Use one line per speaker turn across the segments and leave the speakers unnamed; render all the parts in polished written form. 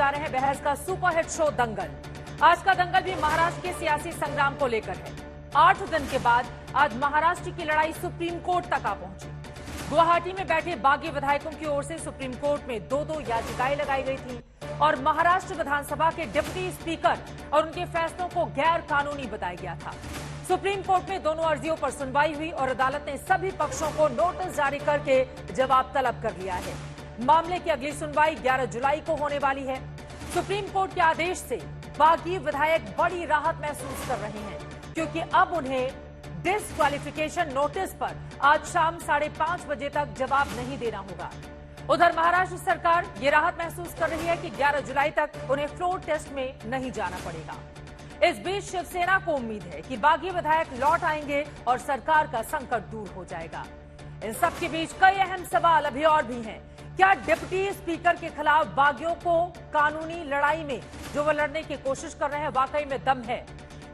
जा रहे हैं बहस का सुपरहिट शो दंगल। आज का दंगल भी महाराष्ट्र के सियासी संग्राम को लेकर है। 8 दिन के बाद आज महाराष्ट्र की लड़ाई सुप्रीम कोर्ट तक आ पहुंची। गुवाहाटी में बैठे बागी विधायकों की ओर से सुप्रीम कोर्ट में 2 याचिकाएं लगाई गई थी और महाराष्ट्र विधानसभा के डिप्टी स्पीकर और उनके फैसलों को गैर कानूनी बताया गया था। सुप्रीम कोर्ट में दोनों अर्जियों पर सुनवाई हुई और अदालत ने सभी पक्षों को नोटिस जारी करके जवाब तलब कर लिया है। मामले की अगली सुनवाई 11 जुलाई को होने वाली है। सुप्रीम कोर्ट के आदेश से बागी विधायक बड़ी राहत महसूस कर रहे हैं, क्योंकि अब उन्हें डिस्क्वालिफिकेशन नोटिस पर आज शाम 5:30 बजे तक जवाब नहीं देना होगा। उधर महाराष्ट्र सरकार ये राहत महसूस कर रही है कि 11 जुलाई तक उन्हें फ्लोर टेस्ट में नहीं जाना पड़ेगा। इस बीच शिवसेना को उम्मीद है कि बागी विधायक लौट आएंगे और सरकार का संकट दूर हो जाएगा। इन सब के बीच कई अहम सवाल अभी और भी हैं। क्या डिप्टी स्पीकर के खिलाफ बागियों को कानूनी लड़ाई में जो वो लड़ने की कोशिश कर रहे हैं वाकई में दम है?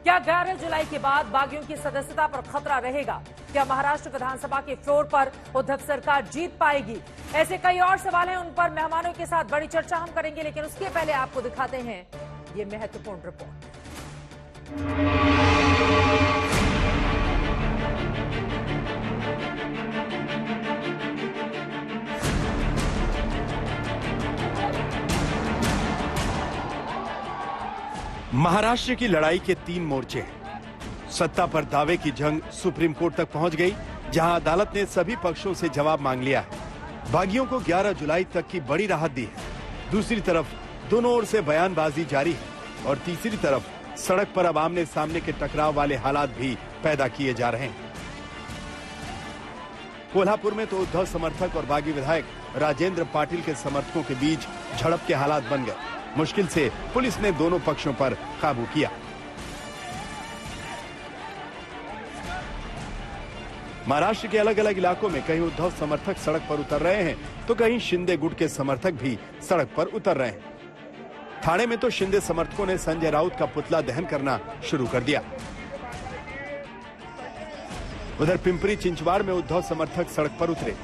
क्या 11 जुलाई के बाद बागियों की सदस्यता पर खतरा रहेगा? क्या महाराष्ट्र विधानसभा के फ्लोर पर उद्धव सरकार जीत पाएगी? ऐसे कई और सवाल हैं, उन पर मेहमानों के साथ बड़ी चर्चा हम करेंगे, लेकिन उसके पहले आपको दिखाते हैं ये महत्वपूर्ण रिपोर्ट।
महाराष्ट्र की लड़ाई के 3 मोर्चे हैं। सत्ता पर दावे की जंग सुप्रीम कोर्ट तक पहुंच गई, जहां अदालत ने सभी पक्षों से जवाब मांग लिया है। बागियों को 11 जुलाई तक की बड़ी राहत दी है। दूसरी तरफ दोनों ओर से बयानबाजी जारी है और तीसरी तरफ सड़क पर अब आमने सामने के टकराव वाले हालात भी पैदा किए जा रहे हैं। कोल्हापुर में तो उद्धव समर्थक और बागी विधायक राजेंद्र पाटिल के समर्थकों के बीच झड़प के हालात बन गए। मुश्किल से पुलिस ने दोनों पक्षों पर काबू किया। महाराष्ट्र के अलग अलग इलाकों में कहीं उद्धव समर्थक सड़क पर उतर रहे हैं तो कहीं शिंदे गुट के समर्थक भी सड़क पर उतर रहे हैं। ठाणे में तो शिंदे समर्थकों ने संजय राउत का पुतला दहन करना शुरू कर दिया। उधर पिंपरी चिंचवाड़ में उद्धव समर्थक सड़क पर उतरे।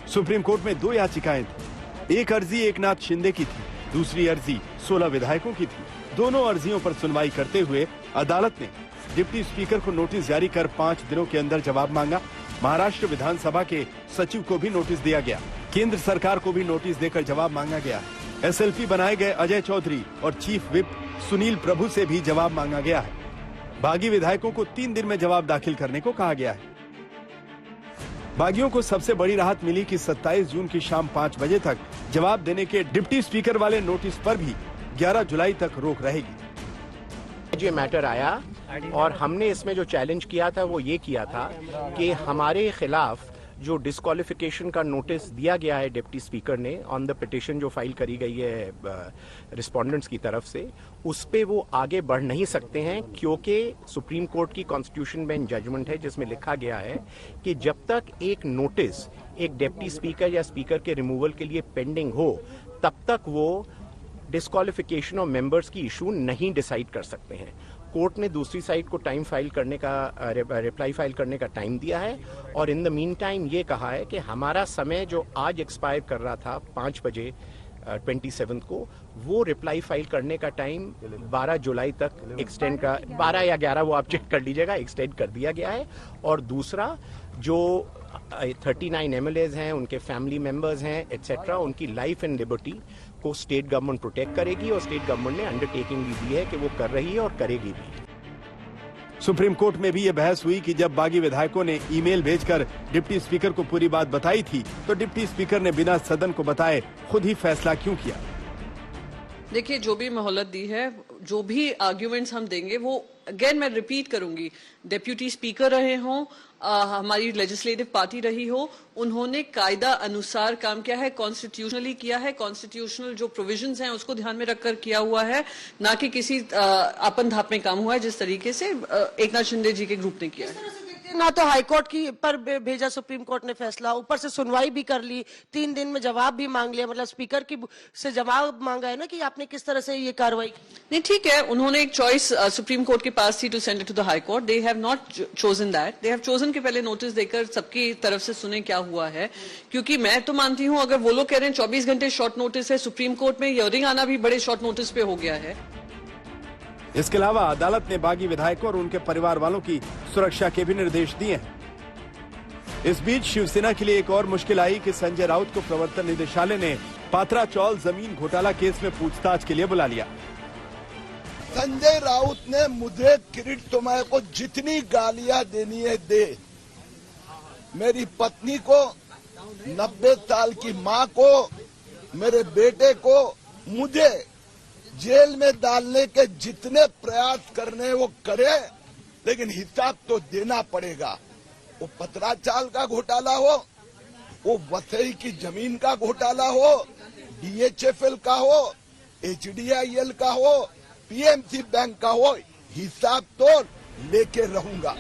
सुप्रीम कोर्ट में 2 याचिकाएं थी। एक अर्जी एकनाथ शिंदे की थी, दूसरी अर्जी 16 विधायकों की थी। दोनों अर्जियों पर सुनवाई करते हुए अदालत ने डिप्टी स्पीकर को नोटिस जारी कर 5 दिनों के अंदर जवाब मांगा। महाराष्ट्र विधानसभा के सचिव को भी नोटिस दिया गया। केंद्र सरकार को भी नोटिस देकर जवाब मांगा गया। एसएलपी बनाए गए अजय चौधरी और चीफ विप सुनील प्रभु से भी जवाब मांगा गया है। बागी विधायकों को 3 दिन में जवाब दाखिल करने को कहा गया है। बागियों को सबसे बड़ी राहत मिली कि 27 जून की शाम 5 बजे तक जवाब देने के डिप्टी स्पीकर वाले नोटिस पर भी 11 जुलाई तक रोक रहेगी।
ये मैटर आया और हमने इसमें जो चैलेंज किया था वो ये किया था कि हमारे खिलाफ जो डिस्क्वालिफिकेशन का नोटिस दिया गया है डिप्टी स्पीकर ने ऑन द पिटिशन जो फाइल करी गई है रिस्पोंडेंट्स की तरफ से, उस पे वो आगे बढ़ नहीं सकते हैं, क्योंकि सुप्रीम कोर्ट की कॉन्स्टिट्यूशन बेंच जजमेंट है जिसमें लिखा गया है कि जब तक एक नोटिस एक डिप्टी स्पीकर या स्पीकर के रिमूवल के लिए पेंडिंग हो तब तक वो डिस्क्वालिफिकेशन ऑफ मेंबर्स की इशू नहीं डिसाइड कर सकते हैं। कोर्ट ने दूसरी साइड को टाइम फाइल करने का रिप्लाई फाइल करने का टाइम दिया है और इन द मीन टाइम ये कहा है कि हमारा समय जो आज एक्सपायर कर रहा था 5 बजे 27 को, वो रिप्लाई फाइल करने का टाइम 12 जुलाई तक एक्सटेंड का 12 या 11 वो आप चेक कर लीजिएगा, एक्सटेंड कर दिया गया है। और दूसरा जो 39 एमएलएज हैं, उनके फैमिली मेंबर्स हैं एटसेट्रा, उनकी लाइफ एंड लिबर्टी को स्टेट गवर्नमेंट प्रोटेक्ट करेगी और स्टेट गवर्नमेंट ने अंडरटेकिंग भी दी है कि वो कर रही है और करेगी भी।
सुप्रीम कोर्ट में भी यह बहस हुई कि जब बागी विधायकों ने ईमेल भेजकर डिप्टी स्पीकर को पूरी बात बताई थी तो डिप्टी स्पीकर ने बिना सदन को बताए खुद ही फैसला क्यों किया।
देखिए, जो भी मोहलत दी है, जो भी आर्ग्यूमेंट्स हम देंगे, वो अगेन मैं रिपीट करूंगी, डेप्यूटी स्पीकर रहे हों, हमारी लेजिस्लेटिव पार्टी रही हो, उन्होंने कायदा अनुसार काम किया है, कॉन्स्टिट्यूशनली किया है, कॉन्स्टिट्यूशनल जो प्रोविजंस हैं उसको ध्यान में रखकर किया हुआ है, ना कि किसी आपन धाप में काम हुआ है जिस तरीके से एकनाथ शिंदे जी के ग्रुप ने किया है।
ना तो हाईकोर्ट की पर भेजा सुप्रीम कोर्ट ने फैसला, ऊपर से सुनवाई भी कर ली, 3 दिन में जवाब भी मांग लिया, मतलब स्पीकर की से जवाब मांगा है ना कि आपने किस तरह से ये कार्रवाई की।
नहीं, ठीक है, उन्होंने एक चॉइस सुप्रीम कोर्ट के पास थी to send it to the high court. They have not chosen that. They have chosen कि पहले नोटिस देकर सबकी तरफ से सुने क्या हुआ है, क्योंकि मैं तो मानती हूं अगर वो लोग कह रहे हैं 24 घंटे शॉर्ट नोटिस है, सुप्रीम कोर्ट में हियरिंग आना भी बड़े शॉर्ट नोटिस पे हो गया है।
इसके अलावा अदालत ने बागी विधायकों और उनके परिवार वालों की सुरक्षा के भी निर्देश दिए हैं। इस बीच शिवसेना के लिए एक और मुश्किल आई कि संजय राउत को प्रवर्तन निदेशालय ने पात्रा चौल जमीन घोटाला केस में पूछताछ के लिए बुला लिया।
संजय राउत ने मुझे किरीट सोमाय को जितनी गालियां देनी है दे, मेरी पत्नी को, 90 साल की मां को, मेरे बेटे को, मुझे जेल में डालने के जितने प्रयास करने वो करे, लेकिन हिसाब तो देना पड़ेगा। वो पत्राचाल का घोटाला हो, वो वसई की जमीन का घोटाला हो, DHFL का हो, HDIL का हो, PMC बैंक का हो, हिसाब तो लेके रहूंगा।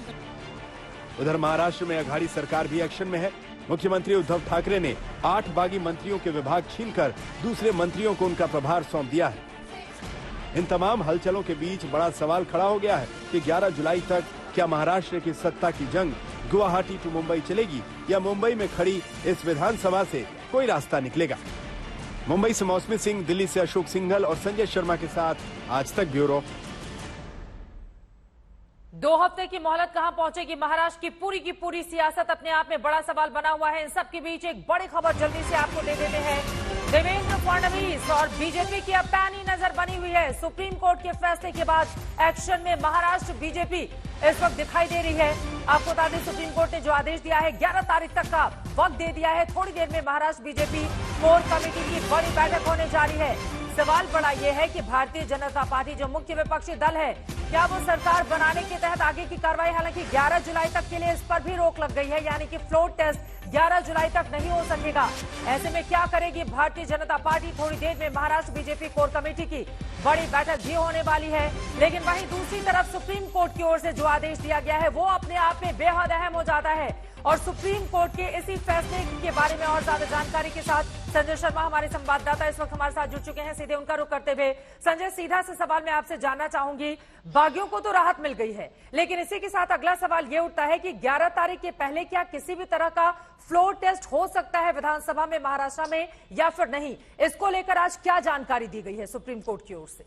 उधर महाराष्ट्र में अघाड़ी सरकार भी एक्शन में है। मुख्यमंत्री उद्धव ठाकरे ने 8 बागी मंत्रियों के विभाग छीनकर दूसरे मंत्रियों को उनका प्रभार सौंप दिया है। इन तमाम हलचलों के बीच बड़ा सवाल खड़ा हो गया है कि 11 जुलाई तक क्या महाराष्ट्र की सत्ता की जंग गुवाहाटी टू मुंबई चलेगी या मुंबई में खड़ी इस विधानसभा से कोई रास्ता निकलेगा। मुंबई से मौसमी सिंह, दिल्ली से अशोक सिंघल और संजय शर्मा के साथ आज तक ब्यूरो।
2 हफ्ते की मोहलत कहां पहुंचेगी? महाराष्ट्र की पूरी सियासत अपने आप में बड़ा सवाल बना हुआ है। इन सब के बीच एक बड़ी खबर जल्दी से आपको दे देते हैं। देवेंद्र फडणवीस और बीजेपी की अब पैनी नजर बनी हुई है। सुप्रीम कोर्ट के फैसले के बाद एक्शन में महाराष्ट्र बीजेपी इस वक्त दिखाई दे रही है। आपको बता दें, सुप्रीम कोर्ट ने जो आदेश दिया है 11 तारीख तक का वक्त दे दिया है। थोड़ी देर में महाराष्ट्र बीजेपी कोर कमेटी की बड़ी बैठक होने जा रही है। सवाल बड़ा यह है कि भारतीय जनता पार्टी जो मुख्य विपक्षी दल है, क्या वो सरकार बनाने के तहत आगे की कार्रवाई, हालांकि 11 जुलाई तक के लिए इस पर भी रोक लग गई है, यानी कि फ्लोर टेस्ट 11 जुलाई तक नहीं हो सकेगा। ऐसे में क्या करेगी भारतीय जनता पार्टी? थोड़ी देर में महाराष्ट्र बीजेपी कोर कमेटी की बड़ी बैठक भी होने वाली है। लेकिन वहीं दूसरी तरफ सुप्रीम कोर्ट की ओर से जो आदेश दिया गया है वो अपने आप में बेहद अहम हो जाता है। और सुप्रीम कोर्ट के इसी फैसले के बारे में और ज्यादा जानकारी के साथ संजय शर्मा हमारे संवाददाता इस वक्त हमारे साथ जुड़ चुके हैं। सीधे उनका रुख करते हुए संजय, सीधा से सवाल मैं आपसे जानना चाहूंगी, बागियों को तो राहत मिल गई है, लेकिन इसी के साथ अगला सवाल ये उठता है कि 11 तारीख के पहले क्या किसी भी तरह का फ्लोर टेस्ट हो सकता है विधानसभा में महाराष्ट्र में या फिर नहीं? इसको लेकर आज क्या जानकारी दी गई है सुप्रीम कोर्ट की ओर से?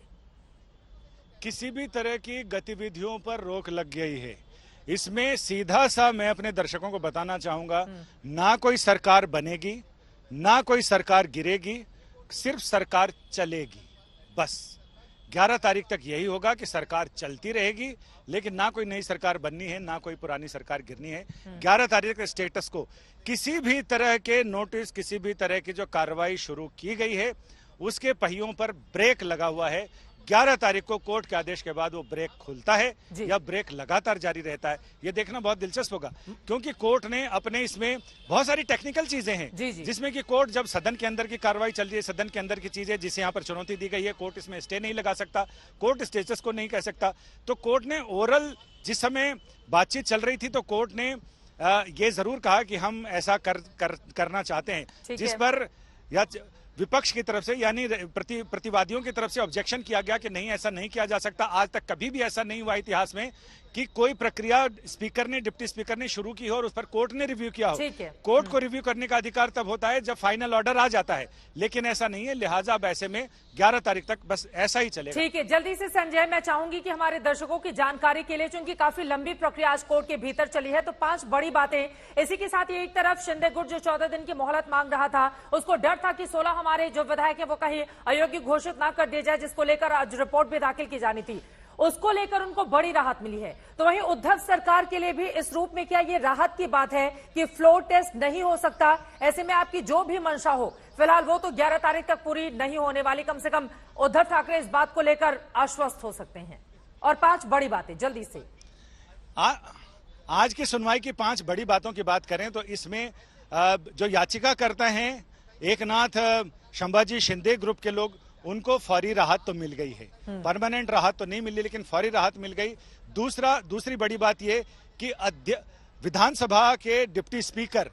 किसी भी तरह की गतिविधियों पर रोक लग गई है। इसमें सीधा सा मैं अपने दर्शकों को बताना चाहूंगा, ना कोई सरकार बनेगी, ना कोई सरकार गिरेगी, सिर्फ सरकार चलेगी। बस 11 तारीख तक यही होगा कि सरकार चलती रहेगी, लेकिन ना कोई नई सरकार बननी है, ना कोई पुरानी सरकार गिरनी है। 11 तारीख के स्टेटस को किसी भी तरह के नोटिस, किसी भी तरह की जो कार्रवाई शुरू की गई है उसके पहियों पर ब्रेक लगा हुआ है। 11 तारीख को कोर्ट के आदेश के बाद वो ब्रेक खुलता है या ब्रेक लगातार जारी रहता है, ये देखना बहुत दिलचस्प होगा, क्योंकि कोर्ट ने अपने इसमें बहुत सारी टेक्निकल चीजें हैं जिसमें कि कोर्ट जब सदन के अंदर की कार्रवाई चल रही है, सदन के अंदर की चीजें जिसे यहाँ पर चुनौती दी गई है, कोर्ट इसमें स्टे नहीं लगा सकता, कोर्ट स्टेटस को नहीं कह सकता। तो कोर्ट ने ओरल जिस समय बातचीत चल रही थी तो कोर्ट ने ये जरूर कहा कि हम ऐसा करना चाहते हैं, जिस पर या विपक्ष की तरफ से यानी प्रतिवादियों की तरफ से ऑब्जेक्शन किया गया कि नहीं, ऐसा नहीं किया जा सकता। आज तक कभी भी ऐसा नहीं हुआ इतिहास में कि कोई प्रक्रिया स्पीकर ने, डिप्टी स्पीकर ने शुरू की हो और उस पर कोर्ट ने रिव्यू किया हो। कोर्ट को रिव्यू करने का अधिकार तब होता है जब फाइनल ऑर्डर आ जाता है, लेकिन ऐसा नहीं है। लिहाजा अब ऐसे में 11 तारीख तक बस ऐसा ही चलेगा।
ठीक है, जल्दी से संजय, मैं चाहूंगी कि हमारे दर्शकों की जानकारी के लिए, चूंकि काफी लंबी प्रक्रिया आज कोर्ट के भीतर चली है, तो 5 बड़ी बातें। इसी के साथ ही एक तरफ शिंदे गुट जो 14 दिन की मोहलत मांग रहा था, उसको डर था कि 16 हमारे जो विधायक है वो कहीं अयोग्य घोषित ना कर दिया जाए, जिसको लेकर आज रिपोर्ट भी दाखिल की जानी थी, उसको लेकर उनको बड़ी राहत मिली है। तो वहीं उद्धव सरकार के लिए भी इस रूप में क्या ये राहत की बात है कि फ्लोर टेस्ट नहीं हो सकता? ऐसे में आपकी जो भी मंशा हो, फिलहाल वो तो 11 तारीख तक पूरी नहीं होने वाली, कम से कम उद्धव ठाकरे इस बात को लेकर आश्वस्त हो सकते हैं। और 5 बड़ी बातें जल्दी से।
आज की सुनवाई की 5 बड़ी बातों की बात करें तो इसमें जो याचिका करते हैं एकनाथ संभाजी शिंदे ग्रुप के लोग, उनको फौरी राहत तो मिल गई है, परमानेंट राहत तो नहीं मिली, लेकिन फौरी राहत मिल गई। दूसरी बड़ी बात यह कि विधानसभा के डिप्टी स्पीकर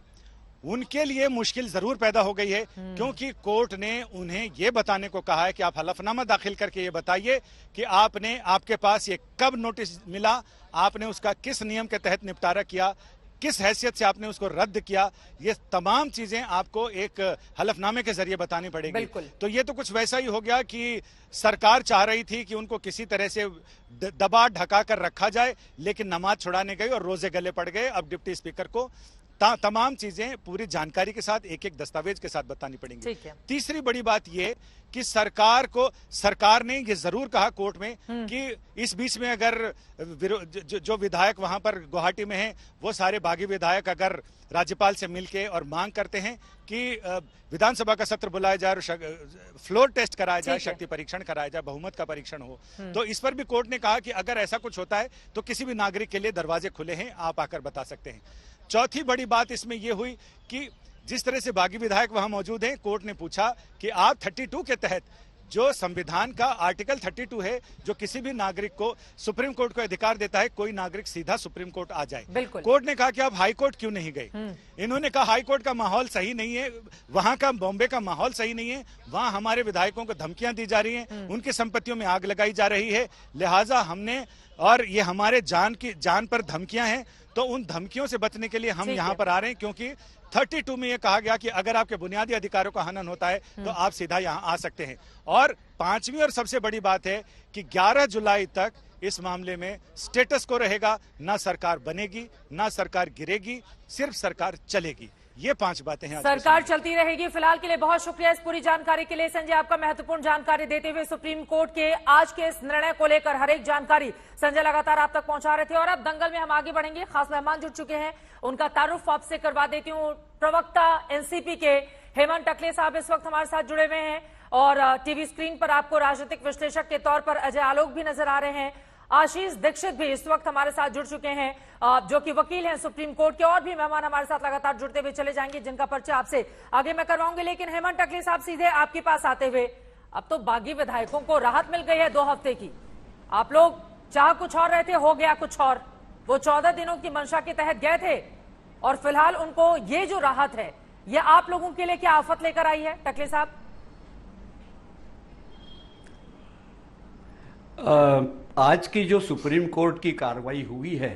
उनके लिए मुश्किल जरूर पैदा हो गई है, क्योंकि कोर्ट ने उन्हें यह बताने को कहा है कि आप हलफनामा दाखिल करके ये बताइए कि आपके पास ये कब नोटिस मिला, आपने उसका किस नियम के तहत निपटारा किया, किस हैसियत से आपने उसको रद्द किया। ये तमाम चीजें आपको एक हलफनामे के जरिए बतानी पड़ेगी। तो ये तो कुछ वैसा ही हो गया कि सरकार चाह रही थी कि उनको किसी तरह से दबा ढका कर रखा जाए, लेकिन नमाज छुड़ाने गई और रोजे गले पड़ गए। अब डिप्टी स्पीकर को तमाम चीजें पूरी जानकारी के साथ एक एक दस्तावेज के साथ बतानी पड़ेंगी। तीसरी बड़ी बात यह कि सरकार ने यह जरूर कहा कोर्ट में कि इस बीच में अगर जो विधायक वहां पर गुवाहाटी में हैं, वो सारे बागी विधायक अगर राज्यपाल से मिलके और मांग करते हैं कि विधानसभा का सत्र बुलाया जाए और फ्लोर टेस्ट कराया जाए, शक्ति परीक्षण कराया जाए, बहुमत का परीक्षण हो, तो इस पर भी कोर्ट ने कहा कि अगर ऐसा कुछ होता है तो किसी भी नागरिक के लिए दरवाजे खुले हैं, आप आकर बता सकते हैं। चौथी बड़ी बात इसमें यह हुई कि जिस तरह से बागी विधायक वहां मौजूद हैं, कोर्ट ने पूछा कि आप 32 के तहत जो संविधान का आर्टिकल 32 है, जो किसी भी नागरिक को सुप्रीम कोर्ट को अधिकार देता है कोई नागरिक सीधा सुप्रीम कोर्ट आ जाए। कोर्ट ने कहा कि आप हाई कोर्ट क्यों नहीं गए? इन्होंने कहा हाई कोर्ट का माहौल सही नहीं है, वहां का बॉम्बे का माहौल सही नहीं है, वहां हमारे विधायकों को धमकियां दी जा रही हैं, उनकी संपत्तियों में आग लगाई जा रही है, लिहाजा हमने, और ये हमारे जान पर धमकियां हैं, तो उन धमकियों से बचने के लिए हम यहाँ पर आ रहे हैं, क्योंकि 32 में यह कहा गया कि अगर आपके बुनियादी अधिकारों का हनन होता है तो आप सीधा यहाँ आ सकते हैं। और पांचवी और सबसे बड़ी बात है कि 11 जुलाई तक इस मामले में स्टेटस को रहेगा, ना सरकार बनेगी ना सरकार गिरेगी, सिर्फ सरकार चलेगी। ये 5 बातें हैं।
सरकार चलती रहेगी। फिलहाल के लिए बहुत शुक्रिया इस पूरी जानकारी के लिए संजय, आपका महत्वपूर्ण जानकारी देते हुए। सुप्रीम कोर्ट के आज के इस निर्णय को लेकर हर एक जानकारी संजय लगातार आप तक पहुंचा रहे थे। और अब दंगल में हम आगे बढ़ेंगे, खास मेहमान जुड़ चुके हैं, उनका तारुफ आपसे करवा देती हूँ। प्रवक्ता एनसीपी के हेमंत टकले साहब इस वक्त हमारे साथ जुड़े हुए हैं, और टीवी स्क्रीन पर आपको राजनीतिक विश्लेषक के तौर पर अजय आलोक भी नजर आ रहे हैं। आशीष दीक्षित भी इस वक्त हमारे साथ जुड़ चुके हैं, जो कि वकील हैं सुप्रीम कोर्ट के। और भी मेहमान हमारे साथ लगातार जुड़ते हुए चले जाएंगे, जिनका परिचय आपसे आगे मैं करवाऊंगी। लेकिन हेमंत टकले साहब, सीधे आपके पास आते हुए, अब तो बागी विधायकों को राहत मिल गई है 2 हफ्ते की। आप लोग चाह कुछ और रहे थे, हो गया कुछ और। वो 14 दिनों की मंशा के तहत गए थे, और फिलहाल उनको ये जो राहत है, ये आप लोगों के लिए क्या आफत लेकर आई है टकले साहब?
आज की जो सुप्रीम कोर्ट की कार्रवाई हुई है,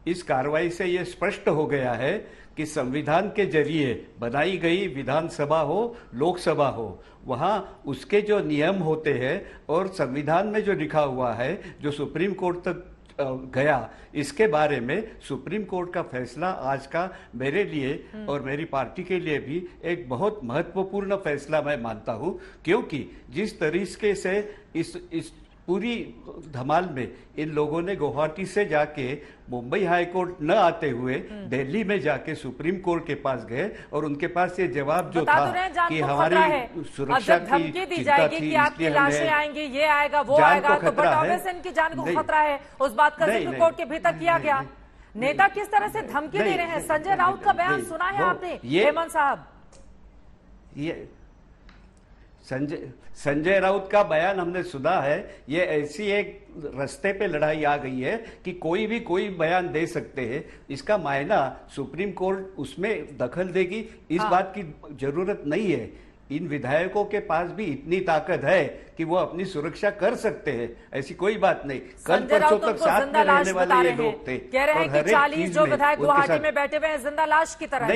इस कार्रवाई से यह स्पष्ट हो गया है कि संविधान के जरिए बनाई गई विधानसभा हो, लोकसभा हो, वहां उसके जो नियम होते हैं और संविधान में जो लिखा हुआ है, जो सुप्रीम कोर्ट तक गया, इसके बारे में सुप्रीम कोर्ट का फैसला आज का मेरे लिए और मेरी पार्टी के लिए भी एक बहुत महत्वपूर्ण फैसला मैं मानता हूं। क्योंकि जिस तरीके से इस पूरी धमाल में इन लोगों ने गुवाहाटी से जाके मुंबई हाई कोर्ट न आते हुए दिल्ली में जाके सुप्रीम कोर्ट के पास गए, और उनके पास ये जवाब जो था कि हमारी सुरक्षा की चिंता थी,
कि आपकी लाशें आएंगी, ये आएगा वो आएगा, तो बट ऑब्वियसली इनकी जान को खतरा है, उस बात का जिक्र कोर्ट के भीतर किया गया। नेता किस तरह से धमकी दे रहे हैं? संजय राउत का बयान सुना है आपने हेमंत साहब?
ये संजय राउत का बयान हमने सुना है। ये ऐसी एक रास्ते पे लड़ाई आ गई है कि कोई भी कोई बयान दे सकते हैं। इसका मायना सुप्रीम कोर्ट उसमें दखल देगी, इस बात की जरूरत नहीं है। इन विधायकों के पास भी इतनी ताकत है कि वो अपनी सुरक्षा कर सकते हैं, ऐसी कोई बात नहीं। कल परसों तक साथ में रहने वाले ये लोग थे,
कह रहे हैं कि 40 जो विधायक गुवाहाटी में बैठे हुए हैं जिंदा लाश की तरह।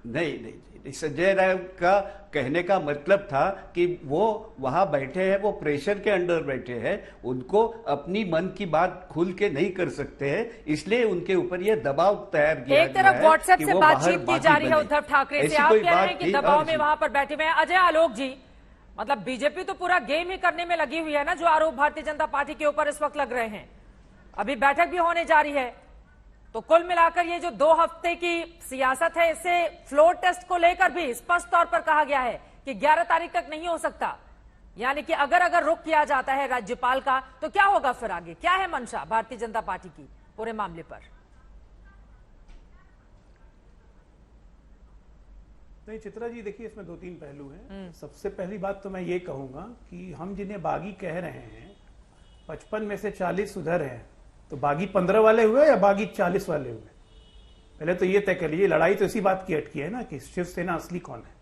नहीं, संजय राउत का कहने का मतलब था कि वो वहां बैठे हैं, वो प्रेशर के अंडर बैठे हैं, उनको अपनी मन की बात खुल के नहीं कर सकते हैं, इसलिए उनके ऊपर ये दबाव तैयार किया गया है।
एक तरफ व्हाट्सएप से बातचीत की जा रही है उद्धव ठाकरे से, आप कह रहे हैं कि दबाव में वहां पर बैठे हुए हैं। अजय आलोक जी, मतलब बीजेपी तो पूरा गेम ही करने में लगी हुई है ना, जो आरोप भारतीय जनता पार्टी के ऊपर इस वक्त लग रहे हैं। अभी बैठक भी होने जा रही है, तो कुल मिलाकर ये जो 2 हफ्ते की सियासत है, इससे फ्लोर टेस्ट को लेकर भी स्पष्ट तौर पर कहा गया है कि 11 तारीख तक नहीं हो सकता। यानी कि अगर रुक किया जाता है राज्यपाल का, तो क्या होगा फिर आगे? क्या है मंशा भारतीय जनता पार्टी की पूरे मामले पर?
नहीं चित्रा जी, देखिए इसमें 2-3 पहलू हैं। सबसे पहली बात तो मैं ये कहूंगा कि हम जिन्हें बागी कह रहे हैं, 55 में से 40 उधर हैं, तो बागी 15 वाले हुए या बागी 40 वाले हुए? पहले तो ये तय कर लीजिए। लड़ाई तो इसी बात की अटकी है ना कि शिवसेना असली कौन है।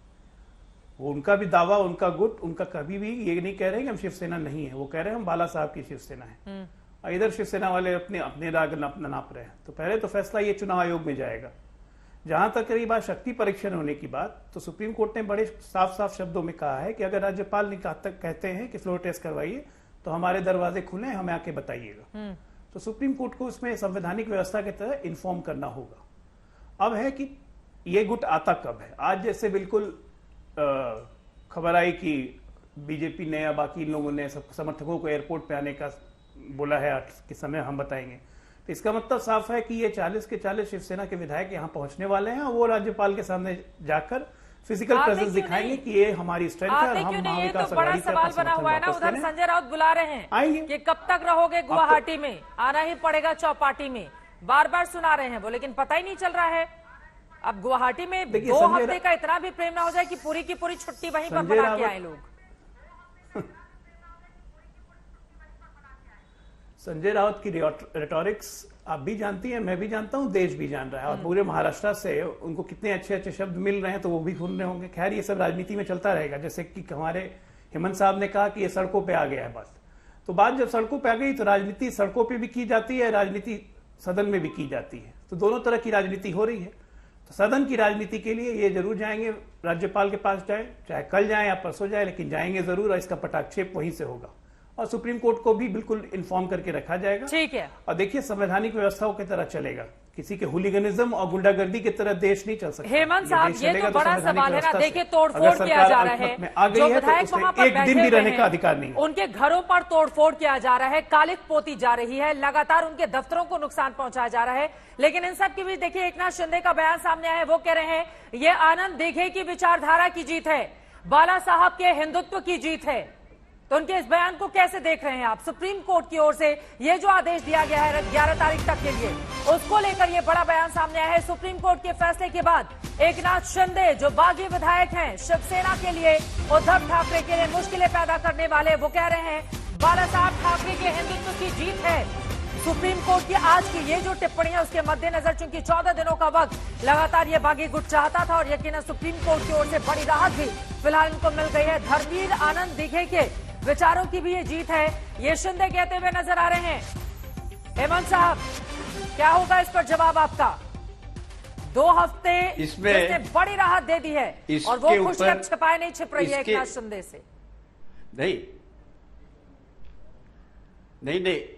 वो उनका भी दावा, उनका गुट, उनका कभी भी ये नहीं कह रहे कि हम शिवसेना नहीं है, वो कह रहे हैं हम बाला साहब की शिवसेना है। और इधर शिवसेना वाले अपने राग नाप रहे हैं। तो पहले तो फैसला ये चुनाव आयोग में जाएगा। जहां तक रही बात शक्ति परीक्षण होने की बात, तो सुप्रीम कोर्ट ने बड़े साफ साफ शब्दों में कहा है कि अगर राज्यपाल कहते हैं कि फ्लोर टेस्ट करवाइए तो हमारे दरवाजे खुले, हमें आके बताइएगा। तो सुप्रीम कोर्ट को उसमें संवैधानिक व्यवस्था की तरह इन्फॉर्म करना होगा। अब है कि ये गुट आता कब है। आज जैसे बिल्कुल खबर आई कि बीजेपी ने या बाकी लोगों ने सब समर्थकों को एयरपोर्ट पे आने का बोला है कि समय हम बताएंगे, तो इसका मतलब साफ है कि ये 40 के 40 शिवसेना के विधायक यहाँ पहुंचने वाले हैं और वो राज्यपाल के सामने जाकर फिजिकल प्रेजेंस दिखाएंगे कि ये हमारी स्ट्रेंथ है और हम महाविकास अघाड़ी का
बना हुआ है ना। उधर संजय राउत बुला रहे हैं कि कब तक रहोगे गुवाहाटी में, आना ही पड़ेगा चौपाटी में, बार बार सुना रहे हैं वो, लेकिन पता ही नहीं चल रहा है। अब गुवाहाटी में 2 हफ्ते का इतना भी प्रेम ना हो जाए कि पूरी की पूरी छुट्टी वहीं पर मना के आए लोग।
संजय राउत की रेटोरिक्स आप भी जानती हैं, मैं भी जानता हूं, देश भी जान रहा है। और पूरे महाराष्ट्र से उनको कितने अच्छे अच्छे शब्द मिल रहे हैं तो वो भी सुन रहे होंगे। खैर ये सब राजनीति में चलता रहेगा। जैसे कि हमारे हेमंत साहब ने कहा कि ये सड़कों पे आ गया है बात, तो बात जब सड़कों पे आ गई तो राजनीति सड़कों पे भी की जाती है, राजनीति सदन में भी की जाती है। तो दोनों तरह की राजनीति हो रही है। तो सदन की राजनीति के लिए ये जरूर जाएंगे, राज्यपाल के पास जाए, चाहे कल जाए या परसों जाए, लेकिन जाएंगे जरूर और इसका पटाक्षेप वहीं से होगा। और सुप्रीम कोर्ट को भी बिल्कुल इन्फॉर्म करके रखा जाएगा।
ठीक है।
और देखिए संवैधानिक व्यवस्थाओं की तरह चलेगा, किसी के हुलिगनिज्म और गुंडागर्दी की तरह देश नहीं चल सकता।
हेमंत साहब ये तो बड़ा सवाल है ना। देखिए तोड़फोड़ किया जा रहा है, जो विधायक वहां पर
एक दिन भी रहने का अधिकार नहीं,
उनके घरों पर तोड़फोड़ किया जा रहा है, कालिख पोती जा रही है, लगातार उनके दफ्तरों को नुकसान पहुंचाया जा रहा है। लेकिन इन सब के बीच देखिए एकनाथ शिंदे का बयान सामने आया है। वो कह रहे हैं ये आनंद दिघे की विचारधारा की जीत है, बाला साहब के हिंदुत्व की जीत है। तो उनके इस बयान को कैसे देख रहे हैं आप? सुप्रीम कोर्ट की ओर से ये जो आदेश दिया गया है 11 तारीख तक के लिए, उसको लेकर ये बड़ा बयान सामने आया है। सुप्रीम कोर्ट के फैसले के बाद एकनाथ शिंदे जो बागी विधायक हैं, शिवसेना के लिए, उद्धव ठाकरे के लिए मुश्किलें पैदा करने वाले, वो कह रहे हैं बाला साहब ठाकरे के हिंदुत्व की जीत है। सुप्रीम कोर्ट की आज की ये जो टिप्पणी है उसके मद्देनजर चूंकि 14 दिनों का वक्त लगातार ये बागी गुट चाहता था और यकीनन सुप्रीम कोर्ट की ओर से बड़ी राहत भी फिलहाल इनको मिल गई है। धर्मवीर आनंद दिघे के विचारों की भी ये जीत है, ये शिंदे कहते हुए नजर आ रहे हैं। हेमंत साहब क्या होगा इस पर जवाब आपका? 2 हफ्ते जिसने बड़ी राहत दे दी है और वो खुशी अब छिपाए नहीं छिप रही है एकनाथ शिंदे से।
नहीं,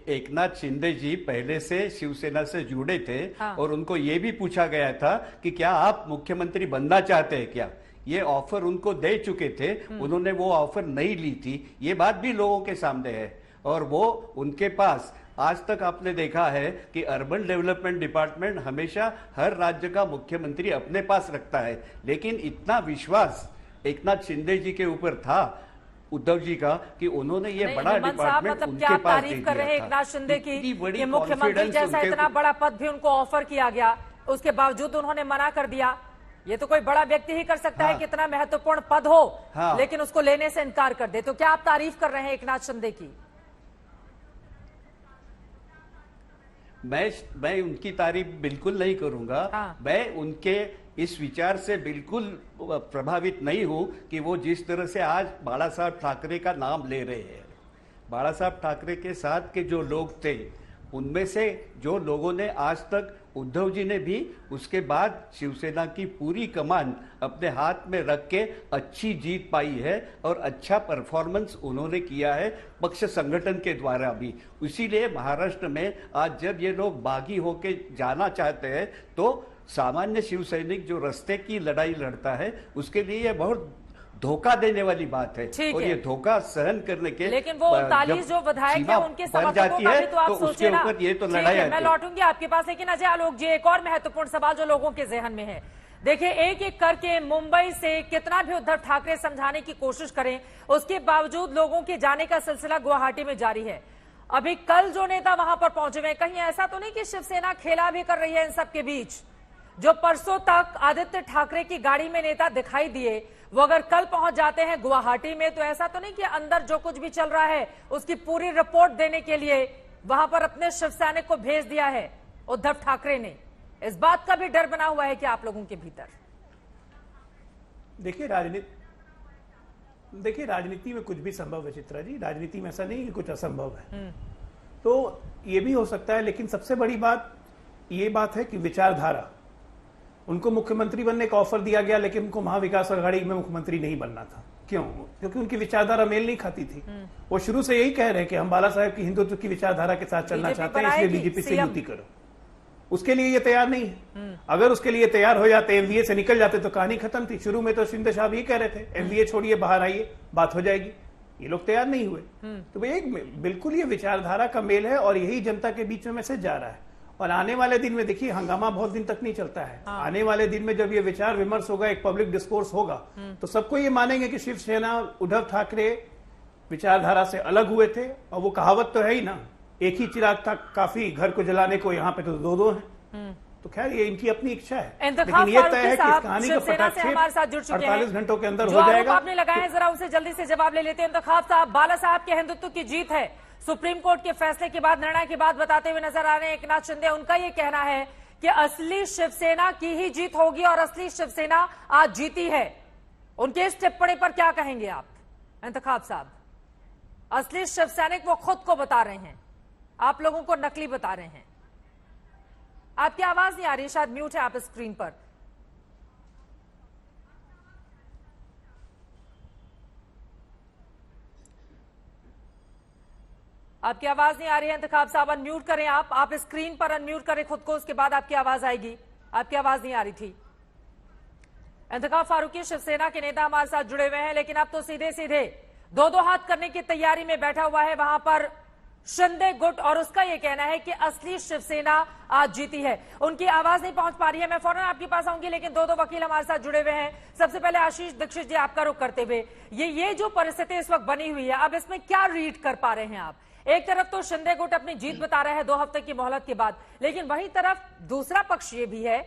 एकनाथ शिंदे जी पहले से शिवसेना से जुड़े थे। हाँ। और उनको ये भी पूछा गया था कि क्या आप मुख्यमंत्री बनना चाहते हैं क्या, ये ऑफर उनको दे चुके थे, उन्होंने वो ऑफर नहीं ली थी। ये बात भी लोगों के सामने है। और वो उनके पास आज तक आपने देखा है कि अर्बन डेवलपमेंट डिपार्टमेंट हमेशा हर राज्य का मुख्यमंत्री अपने पास रखता है, लेकिन इतना विश्वास एकनाथ शिंदे जी के ऊपर था उद्धव जी का कि उन्होंने ये बड़ा डिपार्टमेंट
मतलब
उनके
क्या
पास
तारीफ कर रहे हैं एकनाथ शिंदे की कि मुख्यमंत्री जैसा इतना बड़ा पद भी उनको ऑफर किया गया, उसके बावजूद उन्होंने मना कर दिया। ये तो कोई बड़ा व्यक्ति ही कर सकता है कि इतना महत्वपूर्ण पद हो लेकिन उसको लेने से इनकार कर दे। तो क्या आप तारीफ कर रहे हैं एकनाथ शिंदे की?
मैं उनकी तारीफ बिल्कुल नहीं करूंगा। मैं उनके इस विचार से बिल्कुल प्रभावित नहीं हूं कि वो जिस तरह से आज बाला साहब ठाकरे का नाम ले रहे हैं। बाला साहब ठाकरे के साथ के जो लोग थे उनमें से जो लोगों ने आज तक, उद्धव जी ने भी उसके बाद शिवसेना की पूरी कमान अपने हाथ में रख के अच्छी जीत पाई है और अच्छा परफॉर्मेंस उन्होंने किया है पक्ष संगठन के द्वारा भी। इसीलिए महाराष्ट्र में आज जब ये लोग बागी होके जाना चाहते हैं तो सामान्य शिव सैनिक जो रास्ते की लड़ाई लड़ता है उसके लिए ये बहुत धोखा देने वाली बात है। और ये धोखा सहन करने के,
लेकिन वो 39 जो विधायक है उनके समर्थकों का भी तो आप सोचिए ना।
ये तो लड़ाई है।
मैं लौटूंगी आपके पास, लेकिन अजय आलोक जी एक और महत्वपूर्ण सवाल जो लोगों के जहन में है। देखिए एक एक करके मुंबई से कितना भी उद्धव ठाकरे समझाने की कोशिश करें, उसके बावजूद लोगों के जाने का सिलसिला गुवाहाटी में जारी है। अभी कल जो नेता वहां पर पहुंचे हुए, कहीं ऐसा तो नहीं कि शिवसेना खेला भी कर रही है इन सबके बीच? जो परसों तक आदित्य ठाकरे की गाड़ी में नेता दिखाई दिए, वो अगर कल पहुंच जाते हैं गुवाहाटी में, तो ऐसा तो नहीं कि अंदर जो कुछ भी चल रहा है उसकी पूरी रिपोर्ट देने के लिए वहां पर अपने शिव सैनिक को भेज दिया है उद्धव ठाकरे ने। इस बात का भी डर बना हुआ है कि आप लोगों के भीतर?
देखिए राजनीति में कुछ भी संभव है चित्रा जी। राजनीति में ऐसा नहीं कि कुछ असंभव है। तो ये भी हो सकता है, लेकिन सबसे बड़ी बात ये बात है कि विचारधारा, उनको मुख्यमंत्री बनने का ऑफर दिया गया लेकिन उनको महाविकास आघाड़ी में मुख्यमंत्री नहीं बनना था। क्यों? क्योंकि उनकी विचारधारा मेल नहीं खाती थी। वो शुरू से यही कह रहे हैं कि हम बाला साहेब की हिंदुत्व की विचारधारा के साथ चलना चाहते हैं, इसलिए बीजेपी से युति करो। उसके लिए ये तैयार नहीं है। अगर उसके लिए तैयार हो जाते, एमवीए से निकल जाते तो कहानी खत्म थी। शुरू में तो शिंदे साहब ये कह रहे थे एमवीए छोड़िए, बाहर आइए, बात हो जाएगी। ये लोग तैयार नहीं हुए। तो एक बिल्कुल ये विचारधारा का मेल है और यही जनता के बीच में मैसेज जा रहा है। और आने वाले दिन में देखिए, हंगामा बहुत दिन तक नहीं चलता है। आने वाले दिन में जब ये विचार विमर्श होगा, एक पब्लिक डिस्कोर्स होगा, तो सबको ये मानेंगे कि शिवसेना, उद्धव ठाकरे विचारधारा से अलग हुए थे। और वो कहावत तो है ही ना, एक ही चिराग था काफी घर को जलाने को, यहाँ पे तो दो हैं। तो खैर ये इनकी अपनी इच्छा है, लेकिन ये तय है कि इस कहानी का पटाक्षेप 48 घंटों के अंदर हो जाएगा।
आपने लगाए हैं, जरा उसे जल्दी से जवाब ले लेते हैं। इंतखाब साहब, बाला साहब के हिंदुत्व की जीत है। सुप्रीम कोर्ट के फैसले के बाद, निर्णय के बाद बताते हुए नजर आ रहे हैं एकनाथ शिंदे। उनका ये कहना है कि असली शिवसेना की ही जीत होगी और असली शिवसेना आज जीती है। उनके इस टिप्पणी पर क्या कहेंगे आप इंतखाब साहब? असली शिव सैनिक वो खुद को बता रहे हैं, आप लोगों को नकली बता रहे हैं। आपकी आवाज नहीं आ रही, शायद म्यूट है आप स्क्रीन पर। आपकी आवाज नहीं आ रही है इंतखाब साहब, अनम्यूट करें आप स्क्रीन पर अनम्यूट करें खुद को, उसके बाद आपकी आवाज आएगी। आपकी आवाज नहीं आ रही थी। इंतखाब फारूकी शिवसेना के नेता हमारे साथ जुड़े हुए हैं, लेकिन अब तो सीधे सीधे दो हाथ करने की तैयारी में बैठा हुआ है वहां पर शिंदे गुट, और उसका यह कहना है कि असली शिवसेना आज जीती है। उनकी आवाज नहीं पहुंच पा रही है, मैं फौरन आपके पास आऊंगी, लेकिन दो वकील हमारे साथ जुड़े हुए हैं। सबसे पहले आशीष दीक्षित जी, आपका रुख करते हुए, ये जो परिस्थिति इस वक्त बनी हुई है, अब इसमें क्या रीड कर पा रहे हैं आप? एक तरफ तो शिंदे गुट अपनी जीत बता रहा है 2 हफ्ते की मोहलत के बाद, लेकिन वहीं तरफ दूसरा पक्ष ये भी है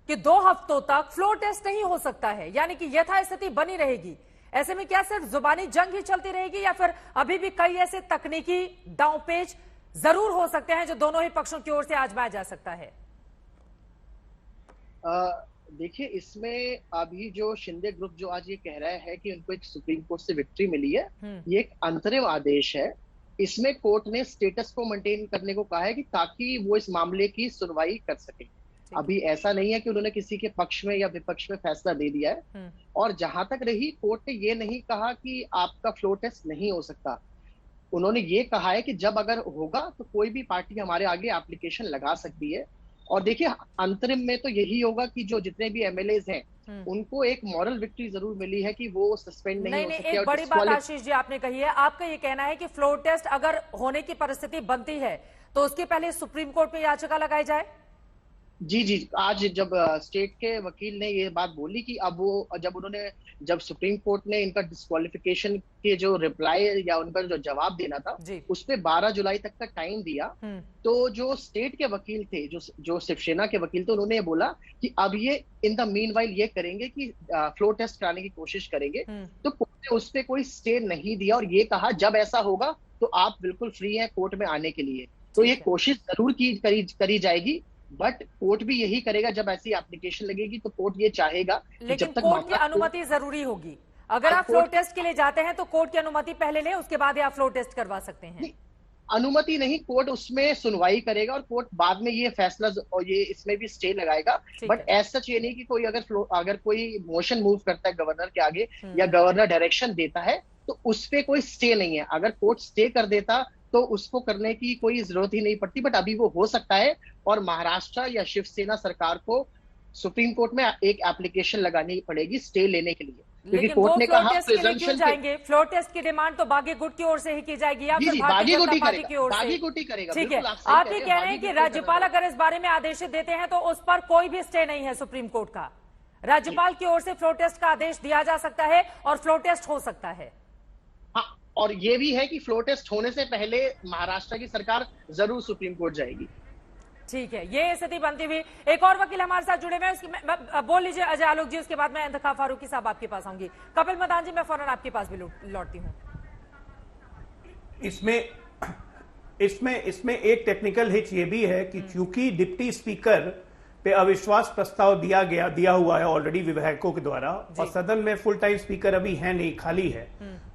कि 2 हफ्तों तक फ्लोर टेस्ट नहीं हो सकता है, यानी कि यथास्थिति बनी रहेगी। ऐसे में क्या सिर्फ जुबानी जंग ही चलती रहेगी, या फिर अभी भी कई ऐसे तकनीकी दांवपेच जरूर हो सकते हैं जो दोनों ही पक्षों की ओर से आजमाया जा सकता है?
देखिए, इसमें अभी जो शिंदे ग्रुप जो आज ये कह रहा है कि उनको एक सुप्रीम कोर्ट से विक्ट्री मिली है, ये एक अंतरिम आदेश है। इसमें कोर्ट ने स्टेटस को मेंटेन करने को कहा है कि ताकि वो इस मामले की सुनवाई कर सके। अभी ऐसा नहीं है कि उन्होंने किसी के पक्ष में या विपक्ष में फैसला दे दिया है। और जहां तक रही, कोर्ट ने ये नहीं कहा कि आपका फ्लोर टेस्ट नहीं हो सकता। उन्होंने ये कहा है कि जब अगर होगा तो कोई भी पार्टी हमारे आगे एप्लीकेशन लगा सकती है। और देखिए, अंतरिम में तो यही होगा कि जो जितने भी एमएलएज हैं उनको एक मॉरल विक्ट्री जरूर मिली है कि वो सस्पेंड नहीं हो सकते।
एक बड़ी बात आशीष जी आपने कही है, आपका ये कहना है कि फ्लोर टेस्ट अगर होने की परिस्थिति बनती है तो उसके पहले सुप्रीम कोर्ट में याचिका लगाई जाए।
जी, आज जब स्टेट के वकील ने ये बात बोली कि अब वो जब सुप्रीम कोर्ट ने इनका डिस्क्वालिफिकेशन के जो रिप्लाई या उनका जो जवाब देना था उस पे 12 जुलाई तक का टाइम दिया, तो जो स्टेट के वकील थे, जो शिवसेना के वकील थे, उन्होंने बोला कि अब ये इन द मीनवाइल ये करेंगे कि फ्लोर टेस्ट कराने की कोशिश करेंगे। तो कोर्ट ने उस पे कोई स्टे नहीं दिया और ये कहा जब ऐसा होगा तो आप बिल्कुल फ्री हैं कोर्ट में आने के लिए। तो ये कोशिश जरूर करी जाएगी, बट कोर्ट भी यही करेगा जब ऐसी एप्लीकेशन लगेगी तो कोर्ट ये चाहेगा,
लेकिन
जब तक
कोर्ट की अनुमति जरूरी होगी। अगर आप फ्लोर टेस्ट के लिए जाते हैं तो कोर्ट की अनुमति पहले लें, उसके बाद ही आप फ्लोर टेस्ट करवा सकते हैं।
अनुमति नहीं, कोर्ट उसमें सुनवाई करेगा और कोर्ट बाद में ये फैसला और ये इसमें भी स्टे लगाएगा। बट एज सच ये नहीं कि कोई अगर कोई मोशन मूव करता है गवर्नर के आगे या गवर्नर डायरेक्शन देता है तो उस पर कोई स्टे नहीं है। अगर कोर्ट स्टे कर देता तो उसको करने की कोई जरूरत ही नहीं पड़ती, बट अभी वो हो सकता है। और महाराष्ट्र या शिवसेना सरकार को सुप्रीम कोर्ट में एक एप्लीकेशन लगानी पड़ेगी स्टे लेने के लिए, क्योंकि कोर्ट ने कहा
प्रिजम्पशन जाएंगे। फ्लोर टेस्ट की डिमांड तो बागी गुट की ओर से ही की जाएगी या फिर भारतीय जनता पार्टी की ओर से? ठीक है, आप ये कह रहे हैं कि राज्यपाल अगर इस बारे में आदेश देते हैं तो उस पर कोई भी स्टे नहीं है सुप्रीम कोर्ट का। राज्यपाल की ओर से फ्लोर टेस्ट का आदेश दिया जा सकता है और फ्लोर टेस्ट हो सकता है।
और ये भी है कि फ्लोर टेस्ट होने से पहले महाराष्ट्र की सरकार जरूर सुप्रीम कोर्ट जाएगी।
ठीक है, ये स्थिति बनती हुई एक और वकील हमारे साथ जुड़े हुए हैं, बोल लीजिए अजय आलोक जी, उसके बाद मैं इंतखाब फारूकी साहब आपके पास आऊंगी। कपिल मदान जी, मैं फौरन आपके पास भी लौटती हूं।
इसमें इसमें एक टेक्निकल हिच ये भी है कि चूंकि डिप्टी स्पीकर पे अविश्वास प्रस्ताव दिया हुआ है ऑलरेडी विधायकों के द्वारा, और सदन में फुल टाइम स्पीकर अभी है नहीं, खाली है,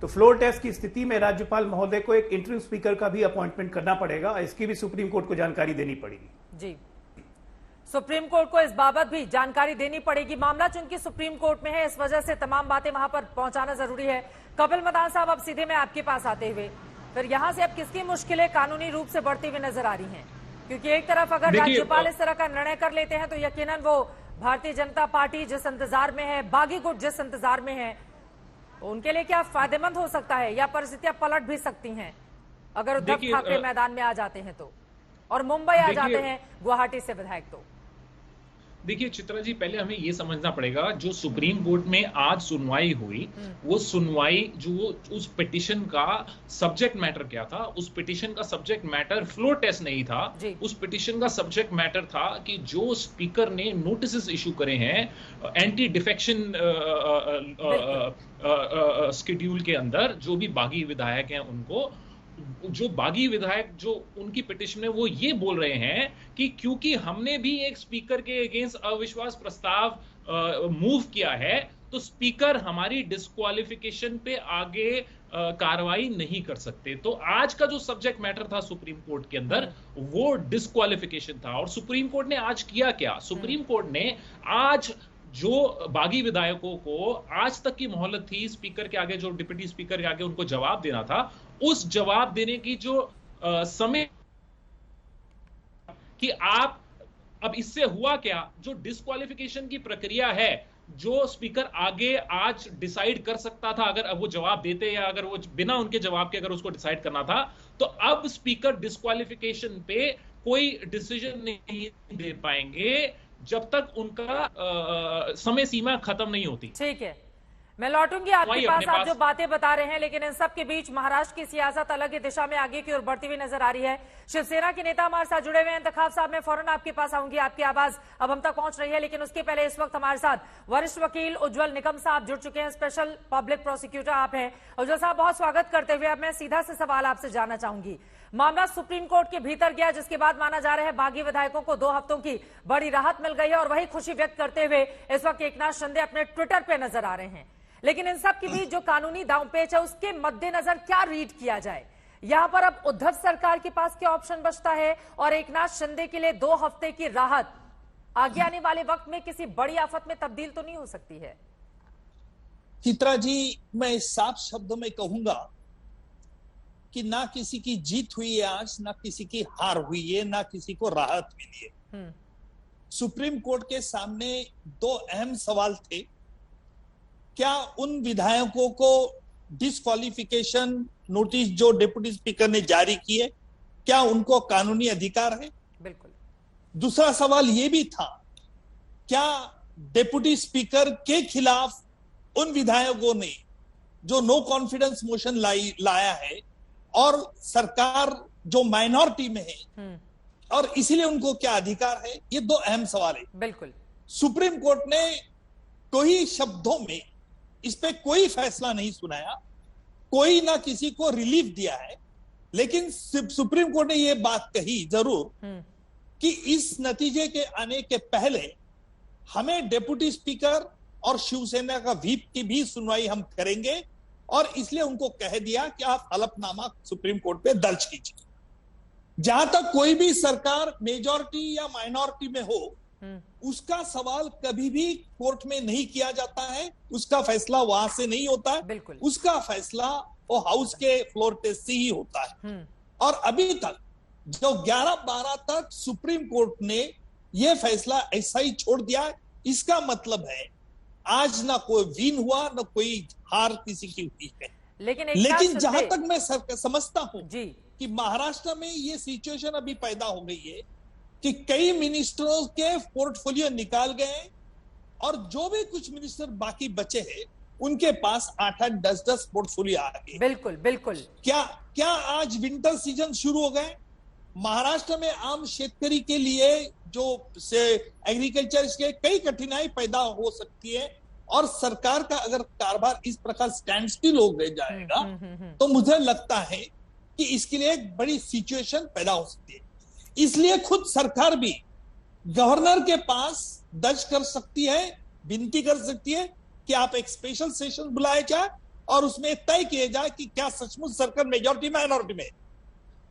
तो फ्लोर टेस्ट की स्थिति में राज्यपाल महोदय को एक इंटरिम स्पीकर का भी अपॉइंटमेंट करना पड़ेगा। इसकी भी सुप्रीम कोर्ट को जानकारी देनी पड़ेगी।
जी, सुप्रीम कोर्ट को इस बाबत भी जानकारी देनी पड़ेगी। मामला चूंकि सुप्रीम कोर्ट में है, इस वजह से तमाम बातें वहां पर पहुंचाना जरूरी है। कपिल मदान साहब, अब सीधे मैं आपके पास आते हुए, फिर यहां से अब किसकी मुश्किलें कानूनी रूप से बढ़ती हुई नजर आ रही हैं? क्योंकि एक तरफ अगर राज्यपाल इस तरह का निर्णय कर लेते हैं तो यकीनन वो भारतीय जनता पार्टी जिस इंतजार में है, बागी गुट जिस इंतजार में है, उनके लिए क्या फायदेमंद हो सकता है या परिस्थितियां पलट भी सकती हैं अगर उद्धव ठाकरे मैदान में आ जाते हैं तो, और मुंबई आ जाते हैं गुवाहाटी से विधायक तो?
देखिए चित्रा जी, पहले हमें यह समझना पड़ेगा, जो सुप्रीम कोर्ट में आज सुनवाई हुई, वो सुनवाई जो उस पिटीशन का सब्जेक्ट मैटर क्या था, उस पिटीशन का सब्जेक्ट मैटर फ्लोर टेस्ट नहीं था। उस पिटीशन का सब्जेक्ट मैटर था कि जो स्पीकर ने नोटिस इशू करे हैं एंटी डिफेक्शन शेड्यूल के अंदर, जो भी बागी विधायक हैं उनको, जो बागी विधायक जो उनकी पिटीशन में वो ये बोल रहे हैं कि क्योंकि हमने भी एक स्पीकर के अगेंस्ट अविश्वास प्रस्ताव मूव किया है, तो स्पीकर हमारी डिस्क्वालिफिकेशन पे आगे कार्रवाई नहीं कर सकते। तो आज का जो सब्जेक्ट मैटर था सुप्रीम कोर्ट के अंदर, वो डिस्क्वालिफिकेशन था। और सुप्रीम कोर्ट ने आज किया क्या? सुप्रीम कोर्ट ने आज जो बागी विधायकों को आज तक की मोहलत थी स्पीकर के आगे, जो डिप्टी स्पीकर के आगे उनको जवाब देना था, उस जवाब देने की जो समय कि आप अब इससे हुआ क्या, जो डिस्क्वालिफिकेशन की प्रक्रिया है, जो स्पीकर आगे आज डिसाइड कर सकता था अगर वो जवाब देते, या अगर वो बिना उनके जवाब के अगर उसको डिसाइड करना था, तो अब स्पीकर डिस्क्वालिफिकेशन पे कोई डिसीजन नहीं दे पाएंगे जब तक उनका समय सीमा खत्म नहीं होती।
ठीक है, मैं लौटूंगी आपके पास, आप जो बातें बता रहे हैं, लेकिन इन सब के बीच महाराष्ट्र की सियासत अलग ही दिशा में आगे की ओर बढ़ती हुई नजर आ रही है। शिवसेना के नेता हमारे साथ जुड़े हुए हैं। इंतखाब साहब, मैं फौरन आपके पास आऊंगी, आपकी आवाज अब हम तक पहुंच रही है, लेकिन उसके पहले इस वक्त हमारे साथ वरिष्ठ वकील उज्जवल निकम साहब जुड़ चुके हैं, स्पेशल पब्लिक प्रोसिक्यूटर आप हैं। उज्जवल साहब, बहुत स्वागत करते हुए अब मैं सीधा से सवाल आपसे जानना चाहूंगी। मामला सुप्रीम कोर्ट के भीतर गया, जिसके बाद माना जा रहा है बागी विधायकों को 2 हफ्तों की बड़ी राहत मिल गई है, और वही खुशी व्यक्त करते हुए इस वक्त एकनाथ शिंदे अपने ट्विटर पे नजर आ रहे हैं। लेकिन इन सब के बीच जो कानूनी दांवपेच है, उसके मद्देनजर क्या रीड किया जाए? यहां पर अब उद्धव सरकार के पास क्या ऑप्शन बचता है, और एकनाथ शिंदे के लिए 2 हफ्ते की राहत आगे आने वाले वक्त में किसी बड़ी आफत में तब्दील तो नहीं हो सकती है?
चित्रा जी, मैं साफ शब्दों में कहूंगा कि ना किसी की जीत हुई है आज, ना किसी की हार हुई है, ना किसी को राहत मिली है। सुप्रीम कोर्ट के सामने 2 अहम सवाल थे। क्या उन विधायकों को डिस्क्वालिफिकेशन नोटिस जो डिप्टी स्पीकर ने जारी किए, क्या उनको कानूनी अधिकार है?
बिल्कुल।
दूसरा सवाल यह भी था, क्या डिप्टी स्पीकर के खिलाफ उन विधायकों ने जो नो कॉन्फिडेंस मोशन लाया है, और सरकार जो माइनॉरिटी में है, और इसीलिए उनको क्या अधिकार है? ये 2 अहम सवाल है।
बिल्कुल।
सुप्रीम कोर्ट ने कोई शब्दों में इस पे कोई फैसला नहीं सुनाया, कोई ना किसी को रिलीफ दिया है, लेकिन सुप्रीम कोर्ट ने यह बात कही जरूर कि इस नतीजे के आने के पहले हमें डिप्टी स्पीकर और शिवसेना का व्हीप की भी सुनवाई हम करेंगे, और इसलिए उनको कह दिया कि आप हलफनामा सुप्रीम कोर्ट पे दर्ज कीजिए। जहां तक कोई भी सरकार मेजॉरिटी या माइनॉरिटी में हो, उसका सवाल कभी भी कोर्ट में नहीं किया जाता है, उसका फैसला वहां से नहीं होता है, उसका फैसला वो हाउस के फ्लोर टेस्ट से ही होता है। और अभी तक जो 11-12 तक सुप्रीम कोर्ट ने यह फैसला ऐसा ही छोड़ दिया, इसका मतलब है आज ना कोई विन हुआ, ना कोई हार किसी की हुई है। लेकिन जहां तक मैं समझता हूं कि महाराष्ट्र में ये सिचुएशन अभी पैदा हो गई है कि कई मिनिस्टरों के पोर्टफोलियो निकाल गए, और जो भी कुछ मिनिस्टर बाकी बचे हैं उनके पास 8-8, 10-10 पोर्टफोलियो आ गए।
बिल्कुल बिल्कुल।
क्या आज विंटर सीजन शुरू हो गए? महाराष्ट्र में आम शेतकरी के लिए जो एग्रीकल्चर के कई कठिनाई पैदा हो सकती है, और सरकार का अगर कारभार इस प्रकार स्टैंड स्टिल हो जाएगा, तो मुझे लगता है कि इसके लिए एक बड़ी सिचुएशन पैदा हो सकती है। इसलिए खुद सरकार भी गवर्नर के पास दर्ज कर सकती है, विनती कर सकती है कि आप एक स्पेशल सेशन बुलाए जाए और उसमें तय किया जाए कि क्या सचमुच सरकार मेजॉरिटी माइनॉरिटी में।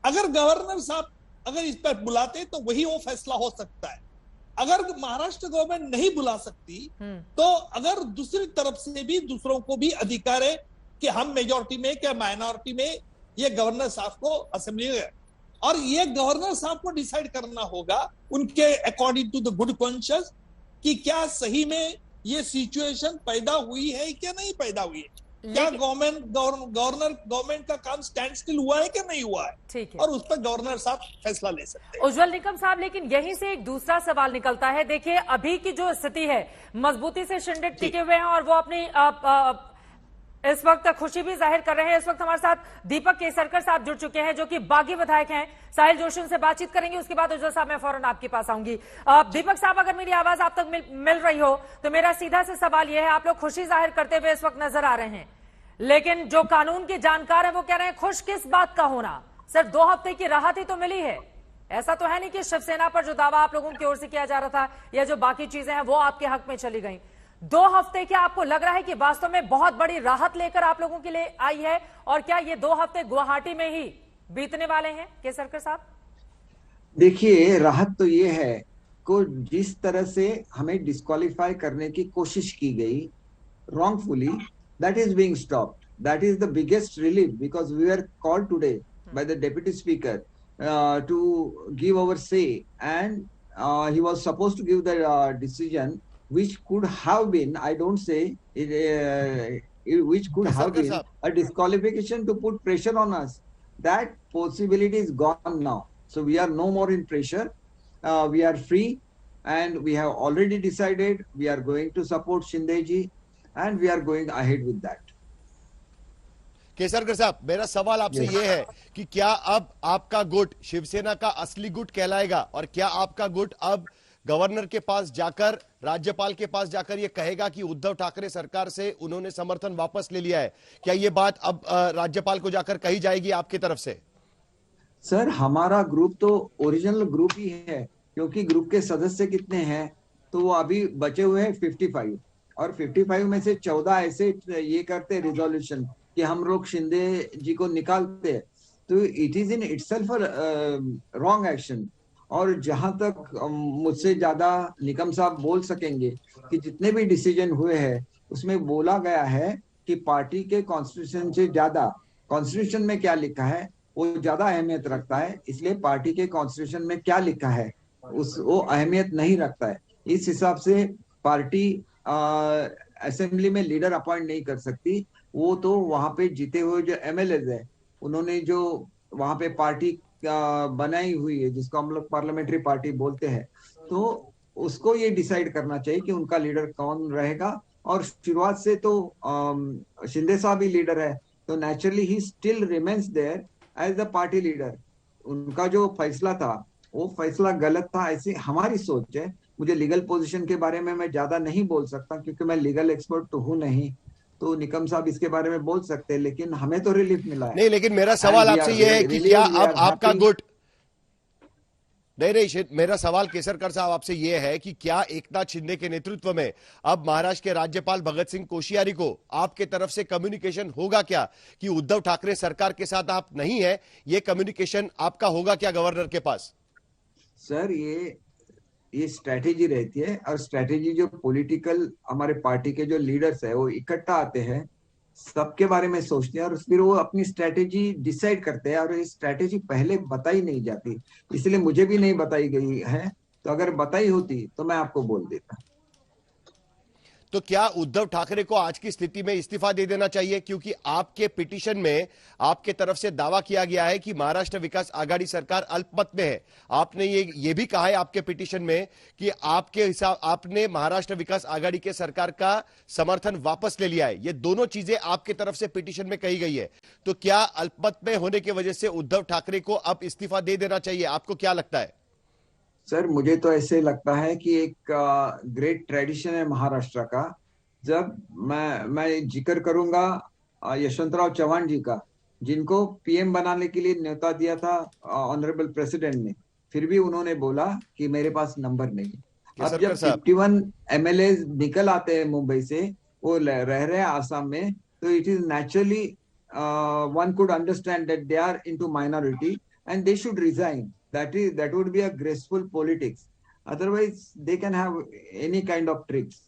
अगर गवर्नर साहब अगर इस पर बुलाते तो वही वो फैसला हो सकता है। अगर महाराष्ट्र गवर्नमेंट नहीं बुला सकती तो अगर दूसरी तरफ से भी दूसरों को भी अधिकार है कि हम मेजॉरिटी में क्या माइनॉरिटी में, ये गवर्नर साहब को असेंबली में, और ये गवर्नर साहब को डिसाइड करना होगा उनके according to the good conscious कि क्या सही में ये सिचुएशन पैदा हुई है क्या नहीं पैदा हुई है, क्या गवर्नमेंट का काम स्टैंड स्टिल हुआ है क्या नहीं हुआ है,
ठीक है,
और उस पर गवर्नर साहब फैसला ले सकते हैं।
उज्जवल निकम साहब, लेकिन यहीं से एक दूसरा सवाल निकलता है। देखिए, अभी की जो स्थिति है, मजबूती से शिंदे टिके हुए हैं और वो अपनी इस वक्त खुशी भी जाहिर कर रहे हैं। इस वक्त हमारे साथ दीपक केसरकर साहब जुड़ चुके हैं, जो कि बागी विधायक हैं। साहिल जोशी उनसे बातचीत करेंगे, उसके बाद उज्जवल साहब मैं फौरन आपके पास आऊंगी। दीपक साहब, अगर मेरी आवाज आप तक मिल रही हो तो मेरा सीधा से सवाल यह है, आप लोग खुशी जाहिर करते हुए इस वक्त नजर आ रहे हैं, लेकिन जो कानून के जानकार है वो कह रहे हैं खुश किस बात का होना, सिर्फ 2 हफ्ते की राहत ही तो मिली है। ऐसा तो है नहीं कि शिवसेना पर जो दावा आप लोगों की ओर से किया जा रहा था या जो बाकी चीजें हैं वो आपके हक में चली गई। 2 हफ्ते क्या आपको लग रहा है कि वास्तव में बहुत बड़ी राहत लेकर आप लोगों के लिए आई है, और क्या ये 2 हफ्ते गुवाहाटी में ही बीतने वाले हैं केसरकर साहब?
देखिए, राहत तो ये है को जिस तरह से हमें डिस्क्वालीफाई करने की कोशिश की गई wrongfully, that is being stopped. That is the biggest relief, because we were called today by the deputy speaker to give our say, and he was supposed to give the decision which could have been, I don't say which could have been a disqualification to put pressure on us. That possibility is gone now. So we are no more in pressure. We are free, and we have already decided we are going to support Shinde ji, and we are going ahead with that.
Kesarkar साहब, मेरा सवाल आपसे ये है कि क्या अब आपका गुट शिवसेना का असली गुट कहलाएगा, और क्या आपका गुट अब गवर्नर के पास जाकर, राज्यपाल के पास जाकर ये कहेगा कि उद्धव ठाकरे सरकार से उन्होंने समर्थन वापस ले लिया है? क्या ये बात अब राज्यपाल को जाकर कही जाएगी आपकी तरफ से?
सर, हमारा ग्रुप तो ओरिजिनल ग्रुप ही है, क्योंकि ग्रुप के सदस्य कितने हैं तो वो अभी बचे हुए हैं 55, और 55 में से 14 ऐसे ये करते रिजोल्यूशन कि हम लोग शिंदे जी को निकालते, तो it is in itself wrong action. और जहां तक मुझसे ज्यादा निकम साहब बोल सकेंगे कि जितने भी डिसीजन हुए हैं उसमें बोला गया है कि पार्टी के कॉन्स्टिट्यूशन से ज्यादा कॉन्स्टिट्यूशन में क्या लिखा है वो ज्यादा अहमियत रखता है, इसलिए पार्टी के कॉन्स्टिट्यूशन में क्या लिखा है वो अहमियत नहीं रखता है। इस हिसाब से पार्टी असेंबली में लीडर अपॉइंट नहीं कर सकती। वो तो वहां पे जीते हुए जो एमएलएज है उन्होंने जो वहां पे पार्टी बनाई हुई है, जिसको हम लोग पार्लियामेंट्री पार्टी बोलते हैं, तो उसको ये डिसाइड करना चाहिए कि उनका लीडर कौन रहेगा। और शुरुआत से तो शिंदे साहब ही लीडर है, तो naturally he still remains there as the party leader. उनका जो फैसला था वो फैसला गलत था, ऐसी हमारी सोच है। मुझे लीगल पोजीशन के बारे में मैं ज्यादा नहीं बोल सकता क्योंकि मैं लीगल एक्सपर्ट तो हूं नहीं, तो निकम साहब इसके बारे में बोल सकते हैं, लेकिन हमें तो रिलीफ मिला है।
नहीं, लेकिन मेरा सवाल आपसे यह है कि क्या अब आपका गुट, नहीं, मेरा सवाल केसरकर साहब आपसे यह है कि क्या एकनाथ शिंदे के नेतृत्व में अब महाराष्ट्र के राज्यपाल भगत सिंह कोश्यारी को आपके तरफ से कम्युनिकेशन होगा क्या कि उद्धव ठाकरे सरकार के साथ आप नहीं है, ये कम्युनिकेशन आपका होगा क्या गवर्नर के पास?
सर, ये स्ट्रैटेजी रहती है, और स्ट्रैटेजी जो पॉलिटिकल हमारे पार्टी के जो लीडर्स है वो इकट्ठा आते हैं, सबके बारे में सोचते हैं और फिर वो अपनी स्ट्रैटेजी डिसाइड करते हैं, और ये स्ट्रैटेजी पहले बताई नहीं जाती, इसलिए मुझे भी नहीं बताई गई है। तो अगर बताई होती तो मैं आपको बोल देता।
तो क्या उद्धव ठाकरे को आज की स्थिति में इस्तीफा दे देना चाहिए? क्योंकि आपके पिटीशन में आपके तरफ से दावा किया गया है कि महाराष्ट्र विकास आघाड़ी सरकार अल्पमत में है। आपने ये भी कहा है आपके पिटीशन में कि आपके हिसाब आपने महाराष्ट्र विकास आघाड़ी के सरकार का समर्थन वापस ले लिया है। ये दोनों चीजें आपके तरफ से पिटीशन में कही गई है। तो क्या अल्पमत में होने की वजह से उद्धव ठाकरे को अब इस्तीफा दे देना चाहिए? आपको क्या लगता है?
सर, मुझे तो ऐसे लगता है कि एक ग्रेट ट्रेडिशन है महाराष्ट्र का। जब मैं जिक्र करूंगा यशवंतराव चव्हाण जी का, जिनको पीएम बनाने के लिए न्योता दिया था ऑनरेबल प्रेसिडेंट ने, फिर भी उन्होंने बोला कि मेरे पास नंबर नहीं। अब जब 51 एमएलए निकल आते हैं मुंबई से, वो रह रहे हैं आसाम में, तो it is naturally one could understand that they are into minority and they should resign. That would be a graceful politics. Otherwise, they can have any kind of tricks.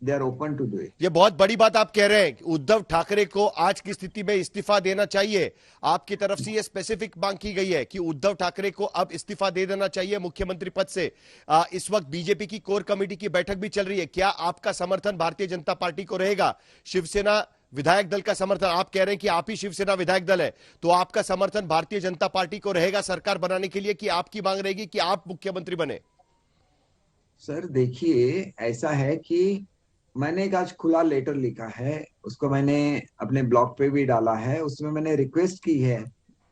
They are open to do it.
ये बहुत बड़ी बात आप कह रहे हैं कि उद्धव ठाकरे को आज की स्थिति में इस्तीफा देना चाहिए। आपकी तरफ से ये स्पेसिफिक मांग की गई है कि उद्धव ठाकरे को अब इस्तीफा दे देना चाहिए मुख्यमंत्री पद से। इस वक्त बीजेपी की कोर कमेटी की बैठक भी चल रही है। क्या आपका समर्थन भारतीय जनता पार्टी को रहेगा? शिवसेना विधायक दल का समर्थन, आप कह रहे हैं कि आप ही शिवसेना विधायक दल है, तो आपका समर्थन भारतीय जनता पार्टी को रहेगा सरकार बनाने के लिए, कि आपकी मांग रहेगी कि आप मुख्यमंत्री बने?
सर देखिए, ऐसा है कि मैंने एक आज खुला लेटर लिखा है, उसको मैंने अपने ब्लॉग पे भी डाला है। उसमें मैंने रिक्वेस्ट की है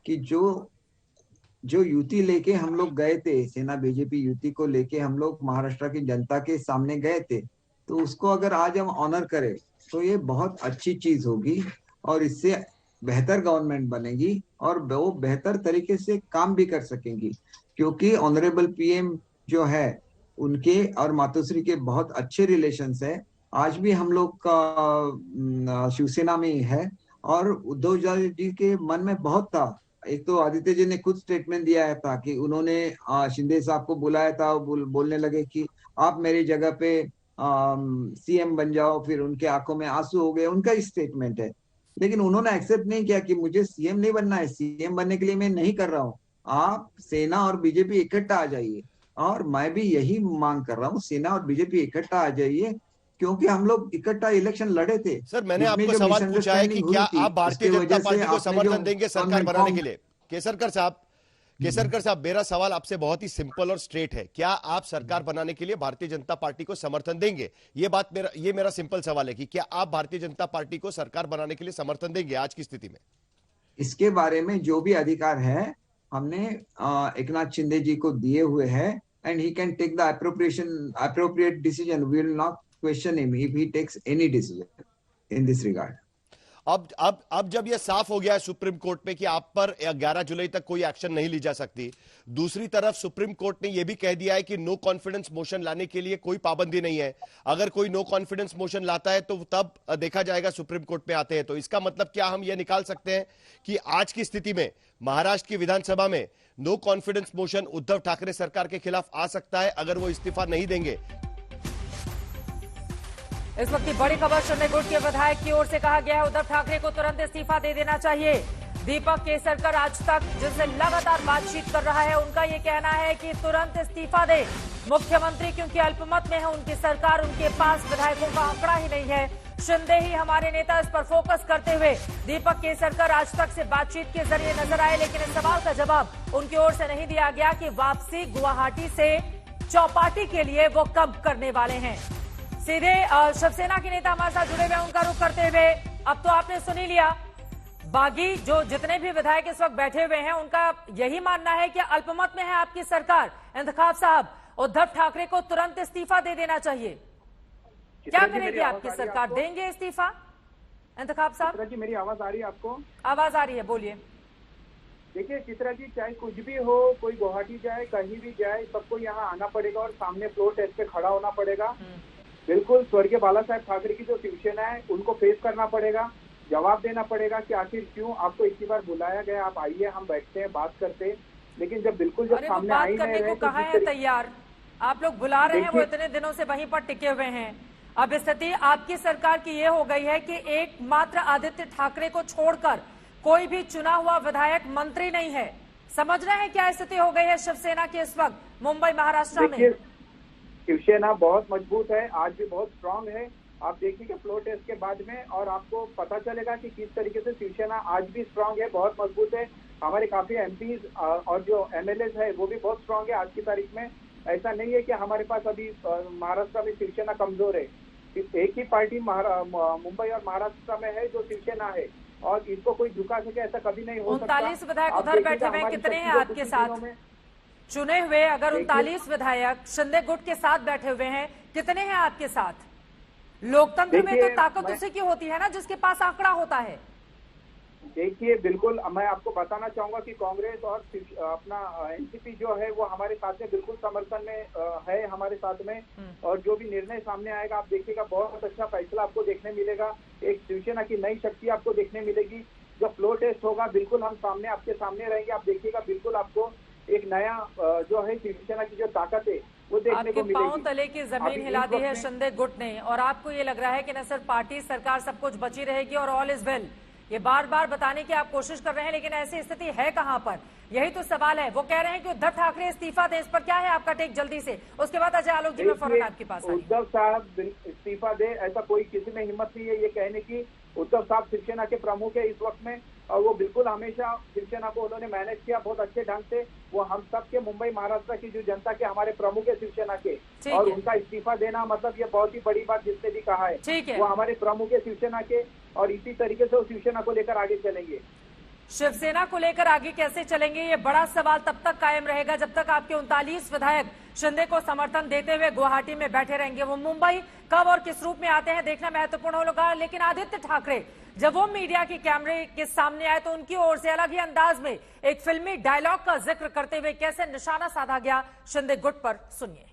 कि जो युति लेके हम लोग गए थे, सेना बीजेपी युति को लेके हम लोग महाराष्ट्र की जनता के सामने गए थे, तो उसको अगर आज हम ऑनर करें तो ये बहुत अच्छी चीज होगी और इससे बेहतर गवर्नमेंट बनेगी और वो बेहतर तरीके से काम भी कर सकेंगी। क्योंकि ऑनरेबल पीएम जो है उनके और मातोश्री के बहुत अच्छे रिलेशंस है। आज भी हम लोग का शिवसेना में ही है और उद्धव जी के मन में बहुत था। एक तो आदित्य जी ने खुद स्टेटमेंट दिया था कि उन्होंने शिंदे साहब को बुलाया था, बोलने लगे कि आप मेरी जगह पे सीएम बन जाओ, फिर उनके आंखों में आंसू हो गए, उनका स्टेटमेंट है। लेकिन उन्होंने एक्सेप्ट नहीं किया कि मुझे सीएम नहीं बनना है, सीएम बनने के लिए मैं नहीं कर रहा हूँ, आप सेना और बीजेपी इकट्ठा आ जाइए। और मैं भी यही मांग कर रहा हूँ, सेना और बीजेपी इकट्ठा आ जाइए, क्योंकि हम लोग इकट्ठा इलेक्शन लड़े थे।
सर मैंने आपको सवाल पूछा है कि क्या आप भारतीय जनता पार्टी को समर्थन देंगे सरकार बनाने के लिए? केसरकर साहब, मेरा सवाल आपसे बहुत ही सिंपल और स्ट्रेट है। क्या आप सरकार बनाने के लिए भारतीय जनता पार्टी को समर्थन देंगे? ये मेरा सिंपल सवाल है कि क्या आप भारतीय जनता पार्टी को सरकार बनाने के लिए समर्थन देंगे आज की स्थिति में?
इसके बारे में जो भी अधिकार है हमने एकनाथ शिंदे जी को दिए हुए हैं, and he can take the appropriate decision. We will not question him if he takes any decision in this regard.
अब जब यह साफ हो गया है सुप्रीम कोर्ट में कि आप पर 11 जुलाई तक कोई एक्शन नहीं ली जा सकती, दूसरी तरफ सुप्रीम कोर्ट ने यह भी कह दिया है कि नो कॉन्फिडेंस मोशन लाने के लिए कोई पाबंदी नहीं है। अगर कोई नो कॉन्फिडेंस मोशन लाता है तो तब देखा जाएगा सुप्रीम कोर्ट में आते हैं। तो इसका मतलब क्या हम यह निकाल सकते हैं कि आज की स्थिति में महाराष्ट्र की विधानसभा में no confidence motion Uddhav Thackeray सरकार के खिलाफ आ सकता है अगर वो इस्तीफा नहीं देंगे?
इस वक्त की बड़ी खबर, शिंदे गुट के विधायक की ओर से कहा गया है उद्धव ठाकरे को तुरंत इस्तीफा दे देना चाहिए। दीपक केसरकर आज तक जिनसे लगातार बातचीत कर रहा है, उनका ये कहना है कि तुरंत इस्तीफा दे मुख्यमंत्री, क्योंकि अल्पमत में है उनकी सरकार, उनके पास विधायकों का आंकड़ा ही नहीं है। शिंदे ही हमारे नेता, इस पर फोकस करते हुए दीपक केसरकर आज तक से बातचीत के जरिए नजर आए, लेकिन इस सवाल का जवाब उनकी ओर से नहीं दिया गया कि वापसी गुवाहाटी से चौपाटी के लिए वो कब करने वाले हैं। सीधे शिवसेना के नेता हमारे साथ जुड़े हुए, उनका रुख करते हुए, अब तो आपने सुन ही लिया, बागी जो जितने भी विधायक इस वक्त बैठे हुए हैं उनका यही मानना है कि अल्पमत में है आपकी सरकार। इंतखाब साहब, उद्धव ठाकरे को तुरंत इस्तीफा दे देना चाहिए। क्या करेगी आपकी सरकार? देंगे इस्तीफा? इंतखाब साहब
जी, मेरी आवाज आ रही है आपको?
आवाज आ रही है, बोलिए।
देखिए चित्रा जी, चाहे कुछ भी हो, कोई गुवाहाटी जाए, कहीं भी जाए, सबको यहाँ आना पड़ेगा और सामने फ्लोर टेस्ट पे खड़ा होना पड़ेगा। बिल्कुल स्वर्गीय बाला साहेब ठाकरे की जो शिवसेना है उनको फेस करना पड़ेगा, जवाब देना पड़ेगा कि आखिर क्यों आपको इतनी बार बुलाया गया, आप आइए, हम बैठते हैं, बात करते हैं। लेकिन जब सामने
बात करने को कहा है तैयार, आप लोग बुला रहे हैं, वो इतने दिनों से वहीं पर टिके हुए हैं। अब स्थिति आपकी सरकार की ये हो गई है कि एकमात्र आदित्य ठाकरे को छोड़कर कोई भी चुना हुआ विधायक मंत्री नहीं है। समझ रहे हैं क्या स्थिति हो गई है शिवसेना की इस वक्त मुंबई महाराष्ट्र में?
शिवसेना बहुत मजबूत है, आज भी बहुत स्ट्रांग है। आप देखिए कि फ्लोर टेस्ट के बाद में और आपको पता चलेगा कि किस तरीके से शिवसेना आज भी स्ट्रांग है, बहुत मजबूत है। हमारे काफी एमपीज और जो एमएलए है वो भी बहुत स्ट्रांग है आज की तारीख में। ऐसा नहीं है कि हमारे पास अभी महाराष्ट्र में शिवसेना कमजोर है। एक ही पार्टी मुंबई और महाराष्ट्र में है जो शिवसेना है और इसको कोई झुका सके ऐसा कभी नहीं हो सकता।
39 विधायक उधर बैठे हुए, कितने हैं आपके साथ चुने हुए? अगर 39 विधायक शिंदे गुट के साथ बैठे हुए हैं, कितने हैं आपके साथ? लोकतंत्र में तो ताकत उसी की होती है ना जिसके पास आंकड़ा होता है।
देखिए बिल्कुल मैं आपको बताना चाहूंगा कि कांग्रेस और अपना एनसीपी जो है वो हमारे साथ में बिल्कुल समर्थन में है हमारे साथ में, और जो भी निर्णय सामने आएगा आप देखिएगा बहुत अच्छा फैसला आपको देखने मिलेगा। एक शिवसेना की नई शक्ति आपको देखने मिलेगी। जब फ्लोर टेस्ट होगा बिल्कुल हम सामने आपके सामने रहेंगे, आप देखिएगा बिल्कुल आपको एक नया जो है शिवसेना की जो ताकत है वो देखने को मिलेगी।
पांव तले की जमीन हिला दी है शिंदे गुट ने, और आपको ये लग रहा है कि न सिर्फ पार्टी सरकार सब कुछ बची रहेगी और ऑल इज वेल, ये बार बार बताने की आप कोशिश कर रहे हैं, लेकिन ऐसी स्थिति है कहां पर? यही तो सवाल है। वो कह रहे हैं कि उद्धव ठाकरे इस्तीफा दें, इस पर क्या है आपका टेक जल्दी से? उसके बाद अजय आलोक जी मैं फौरन आपके पास आई।
उद्धव साहब इस्तीफा दे ऐसा कोई किसी में हिम्मत नहीं है ये कहने की। उद्धव साहब शिवसेना के प्रमुख है इस वक्त में, और वो बिल्कुल हमेशा शिवसेना को उन्होंने मैनेज किया बहुत अच्छे ढंग से। वो हम सब के मुंबई महाराष्ट्र की जो जनता के हमारे प्रमुख है शिवसेना के, और उनका इस्तीफा देना मतलब ये बहुत ही बड़ी बात जिसने भी कहा है। वो हमारे प्रमुख है शिवसेना के, और इसी तरीके से वो शिवसेना को लेकर आगे चलेंगे।
शिवसेना को लेकर आगे कैसे चलेंगे, ये बड़ा सवाल तब तक कायम रहेगा जब तक आपके 39 विधायक शिंदे को समर्थन देते हुए गुवाहाटी में बैठे रहेंगे। वो मुंबई कब और किस रूप में आते हैं देखना महत्वपूर्ण होगा। लेकिन आदित्य ठाकरे जब वो मीडिया के कैमरे के सामने आए तो उनकी ओर से अलग ही अंदाज में एक फिल्मी डायलॉग का जिक्र करते हुए कैसे निशाना साधा गया शिंदे गुट पर, सुनिए।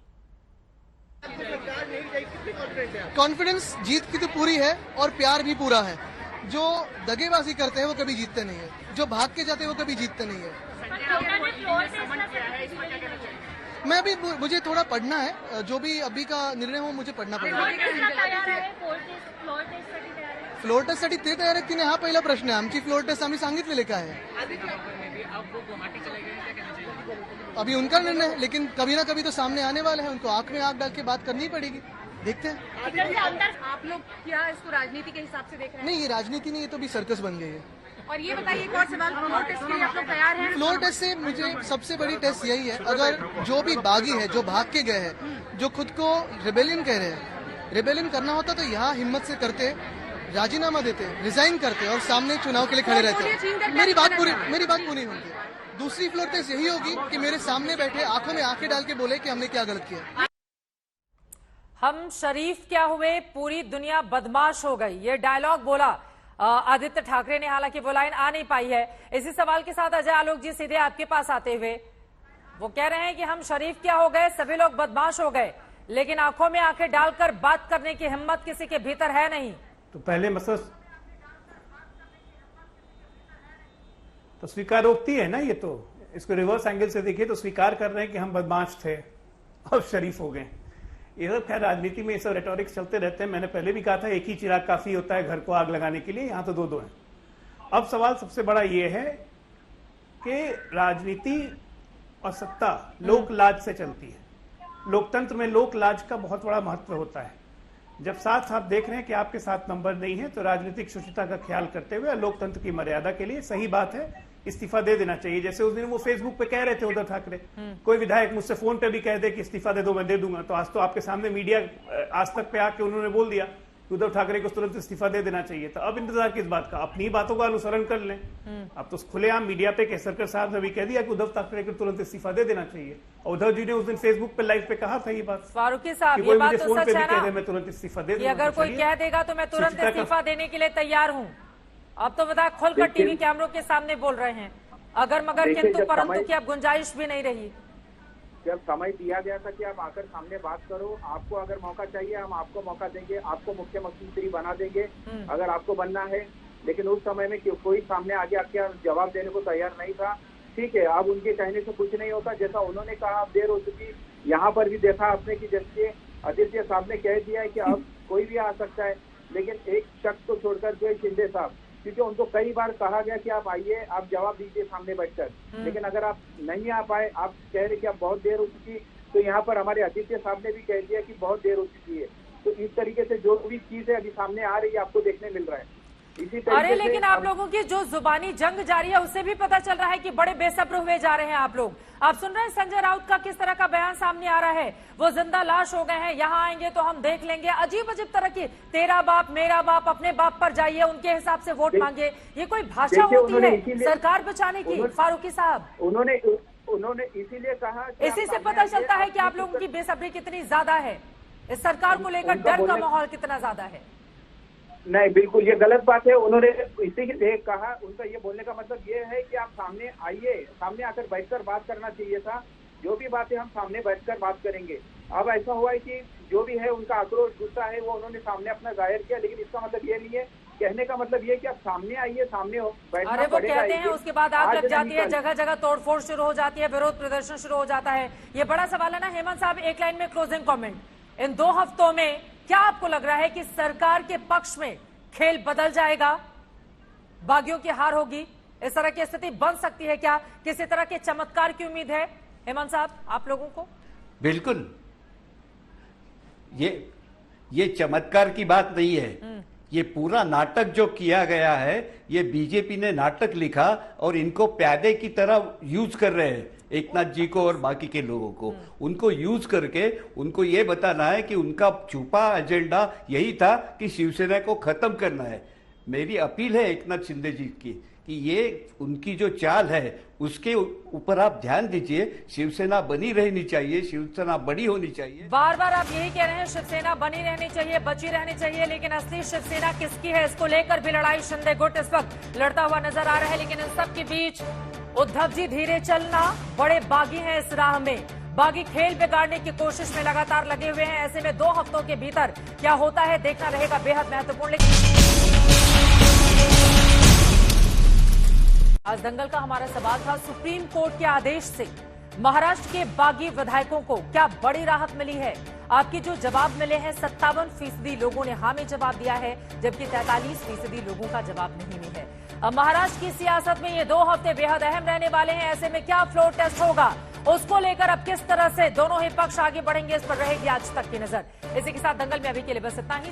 कॉन्फिडेंस जीत की तो पूरी है और प्यार भी पूरा है। जो दगेबाजी करते हैं वो कभी जीतते नहीं है, जो भाग के जाते हैं वो कभी जीतते नहीं है। मैं अभी मुझे थोड़ा पढ़ना है, जो भी अभी का निर्णय हो मुझे पढ़ना पडेल। फ्लोर टेस्टसाठी ते तयार आहेत की नाही हा पहिला प्रश्न आहे। आमची फ्लोर टेस्ट आम्ही सांगितलेले काय आहे, अभी उनका निर्णय है, लेकिन कभी ना कभी तो सामने आने वाले हैं, उनको आंख में आंख डाल के बात करनी पड़ेगी। देखते हैं।
आप लोग क्या इसको राजनीति के हिसाब से देख रहे हैं?
नहीं, ये राजनीति नहीं, ये तो भी सर्कस बन गई है।
और ये बताइए एक और सवाल, फ्लोर टेस्ट के लिए आप लोग तैयार हैं?
फ्लोर टेस्ट से मुझे सबसे बड़ी टेस्ट यही है, अगर जो भी बागी है, जो भाग के गए हैं, जो खुद को रिबेलियन कह रहे हैं, रिबेलियन करना होता तो यहाँ हिम्मत से करते, राजीनामा देते, रिजाइन करते और सामने चुनाव के लिए खड़े रहते। मेरी बात पूरी होगी। दूसरी फ्लोर टेस्ट यही होगी कि मेरे सामने बैठे आंखों में आंखें डाल के बोले कि हमने क्या गलत किया।
हम शरीफ क्या हुए, पूरी दुनिया बदमाश हो गई, ये डायलॉग बोला आदित्य ठाकरे ने। हालांकि वो लाइन आ नहीं पाई है। इसी सवाल के साथ अजय आलोक जी सीधे आपके पास आते हुए, वो कह रहे हैं कि हम शरीफ क्या हो गए, सभी लोग बदमाश हो गए, लेकिन आंखों में आंखें डालकर बात करने की हिम्मत किसी के भीतर है नहीं।
तो पहले मसला तो स्वीकारोक्ति है ना, ये तो इसको रिवर्स एंगल से देखिए तो स्वीकार कर रहे हैं कि हम बदमाश थे और शरीफ हो गए। ये सब खैर राजनीति में ये सब रेटोरिक्स चलते रहते हैं। मैंने पहले भी कहा था एक ही चिराग काफी होता है घर को आग लगाने के लिए, यहाँ तो दो हैं। अब सवाल सबसे बड़ा ये है कि राजनीति और सत्ता लोक लाज से चलती है। लोकतंत्र में लोक लाज का बहुत बड़ा महत्व होता है। जब साथ आप देख रहे हैं कि आपके साथ नंबर नहीं है तो राजनीतिक शुचिता का ख्याल करते हुए लोकतंत्र की मर्यादा के लिए सही बात है इस्तीफा दे देना चाहिए। जैसे उस दिन वो फेसबुक पे कह रहे थे उद्धव ठाकरे, कोई विधायक मुझसे फोन पे भी कह दे कि इस्तीफा दे दो मैं दे दूंगा, तो आज तो आपके सामने मीडिया आज तक पे आके उन्होंने बोल दिया कि उद्धव ठाकरे को तुरंत इस्तीफा दे देना चाहिए। तो अब इंतजार किस बात का, अपनी बातों का अनुसरण कर लें। अब तो खुलेआम मीडिया पे केसरकर साहब ने भी कह दिया कि उद्धव ठाकरे को तुरंत इस्तीफा दे देना चाहिए। और उद्धव जी ने उस दिन फेसबुक पे लाइव पे कहा था ये बात।
फारूकी साहब, ये बात तो सच है ना, मैं तुरंत इस्तीफा दे दूंगा, अगर कोई कह देगा तो मैं तुरंत इस्तीफा देने के लिए तैयार हूँ। अब तो विधायक खुलकर टीवी कैमरों के सामने बोल रहे हैं, अगर मगर किंतु परंतु की अब गुंजाइश भी नहीं रही।
जब समय दिया गया था कि आप आकर सामने बात करो, आपको अगर मौका चाहिए हम आपको मौका देंगे, आपको मुख्यमंत्री बना देंगे अगर आपको बनना है। लेकिन उस समय में कोई सामने आगे आपके जवाब देने को तैयार नहीं था। ठीक है, अब उनके कहने से कुछ नहीं होता, जैसा उन्होंने कहा अब देर हो चुकी। यहाँ पर भी देखा आपने कि जैसे आदित्य साहब ने कह दिया है कि अब कोई भी आ सकता है, लेकिन एक शख्स को छोड़कर जो है शिंदे साहब, क्योंकि उनको कई बार कहा गया कि आप आइए, आप जवाब दीजिए सामने बैठकर, लेकिन अगर आप नहीं आ पाए, आप कह रहे कि अब बहुत देर हो चुकी, तो यहाँ पर हमारे आदित्य साहब ने भी कह दिया कि बहुत देर हो चुकी है। तो इस तरीके से जो भी चीज है अभी सामने आ रही है आपको देखने मिल रहा है।
अरे लेकिन आप लोगों की जो जुबानी जंग जारी है उससे भी पता चल रहा है कि बड़े बेसब्र हुए जा रहे हैं आप लोग। आप सुन रहे हैं संजय राउत का किस तरह का बयान सामने आ रहा है, वो जिंदा लाश हो गए हैं, यहाँ आएंगे तो हम देख लेंगे, अजीब अजीब तरह की तेरा बाप मेरा बाप, अपने बाप पर जाइए, उनके हिसाब से वोट मांगे। ये कोई भाषा होती है सरकार बचाने की? फारूकी साहब,
उन्होंने इसीलिए कहा,
इसी से पता चलता है कि आप लोगों की बेसब्री कितनी ज्यादा है, इस सरकार को लेकर डर का माहौल कितना ज्यादा है।
नहीं, बिल्कुल ये गलत बात है। उन्होंने इसी के लिए कहा, उनका ये बोलने का मतलब ये है कि आप सामने आइए, सामने आकर बैठकर बात करना चाहिए था। जो भी बातें हम सामने बैठकर बात करेंगे। अब ऐसा हुआ है कि जो भी है उनका आक्रोश, गुस्सा है, वो उन्होंने सामने अपना जाहिर किया, लेकिन इसका मतलब ये नहीं है, कहने का मतलब ये कि आप सामने आइए, सामने बैठना
अरे वो
पड़ेगा।
कहते हैं उसके बाद आग लग जाती है, जगह जगह तोड़फोड़ शुरू हो जाती है, विरोध प्रदर्शन शुरू हो जाता है। ये बड़ा सवाल है ना। हेमंत साहब, एक लाइन में क्लोजिंग कमेंट, इन 2 हफ्तों में क्या आपको लग रहा है कि सरकार के पक्ष में खेल बदल जाएगा, बागियों की हार होगी, इस तरह की स्थिति बन सकती है क्या? किसी तरह के चमत्कार की उम्मीद है हेमंत साहब आप लोगों को?
बिल्कुल, ये चमत्कार की बात नहीं है। ये पूरा नाटक जो किया गया है, ये बीजेपी ने नाटक लिखा और इनको प्यादे की तरह यूज कर रहे हैं, एकनाथ जी को और बाकी के लोगों को। उनको यूज करके उनको ये बताना है कि उनका छुपा एजेंडा यही था कि शिवसेना को खत्म करना है। मेरी अपील है एकनाथ शिंदे जी की कि ये उनकी जो चाल है उसके ऊपर आप ध्यान दीजिए। शिवसेना बनी रहनी चाहिए, शिवसेना बड़ी होनी चाहिए।
बार बार आप यही कह रहे हैं शिवसेना बनी रहनी चाहिए, बची रहनी चाहिए, लेकिन असली शिवसेना किसकी है, इसको लेकर भी लड़ाई शिंदे गुट इस वक्त लड़ता हुआ नजर आ रहा है। लेकिन इन सब के बीच उद्धव जी धीरे चलना, बड़े बागी हैं इस राह में, बागी खेल बिगाड़ने की कोशिश में लगातार लगे हुए हैं। ऐसे में 2 हफ्तों के भीतर क्या होता है देखना रहेगा बेहद महत्वपूर्ण। लेकिन आज दंगल का हमारा सवाल था, सुप्रीम कोर्ट के आदेश से महाराष्ट्र के बागी विधायकों को क्या बड़ी राहत मिली है? आपके जो जवाब मिले हैं, 57% लोगों ने हाँ में जवाब दिया है, जबकि 43% लोगों का जवाब नहीं में है। अब महाराष्ट्र की सियासत में ये 2 हफ्ते बेहद अहम रहने वाले हैं। ऐसे में क्या फ्लोर टेस्ट होगा, उसको लेकर अब किस तरह से दोनों ही पक्ष आगे बढ़ेंगे, इस पर रहेगी आज तक की नजर। इसी के साथ दंगल में अभी के लिए बस इतना ही।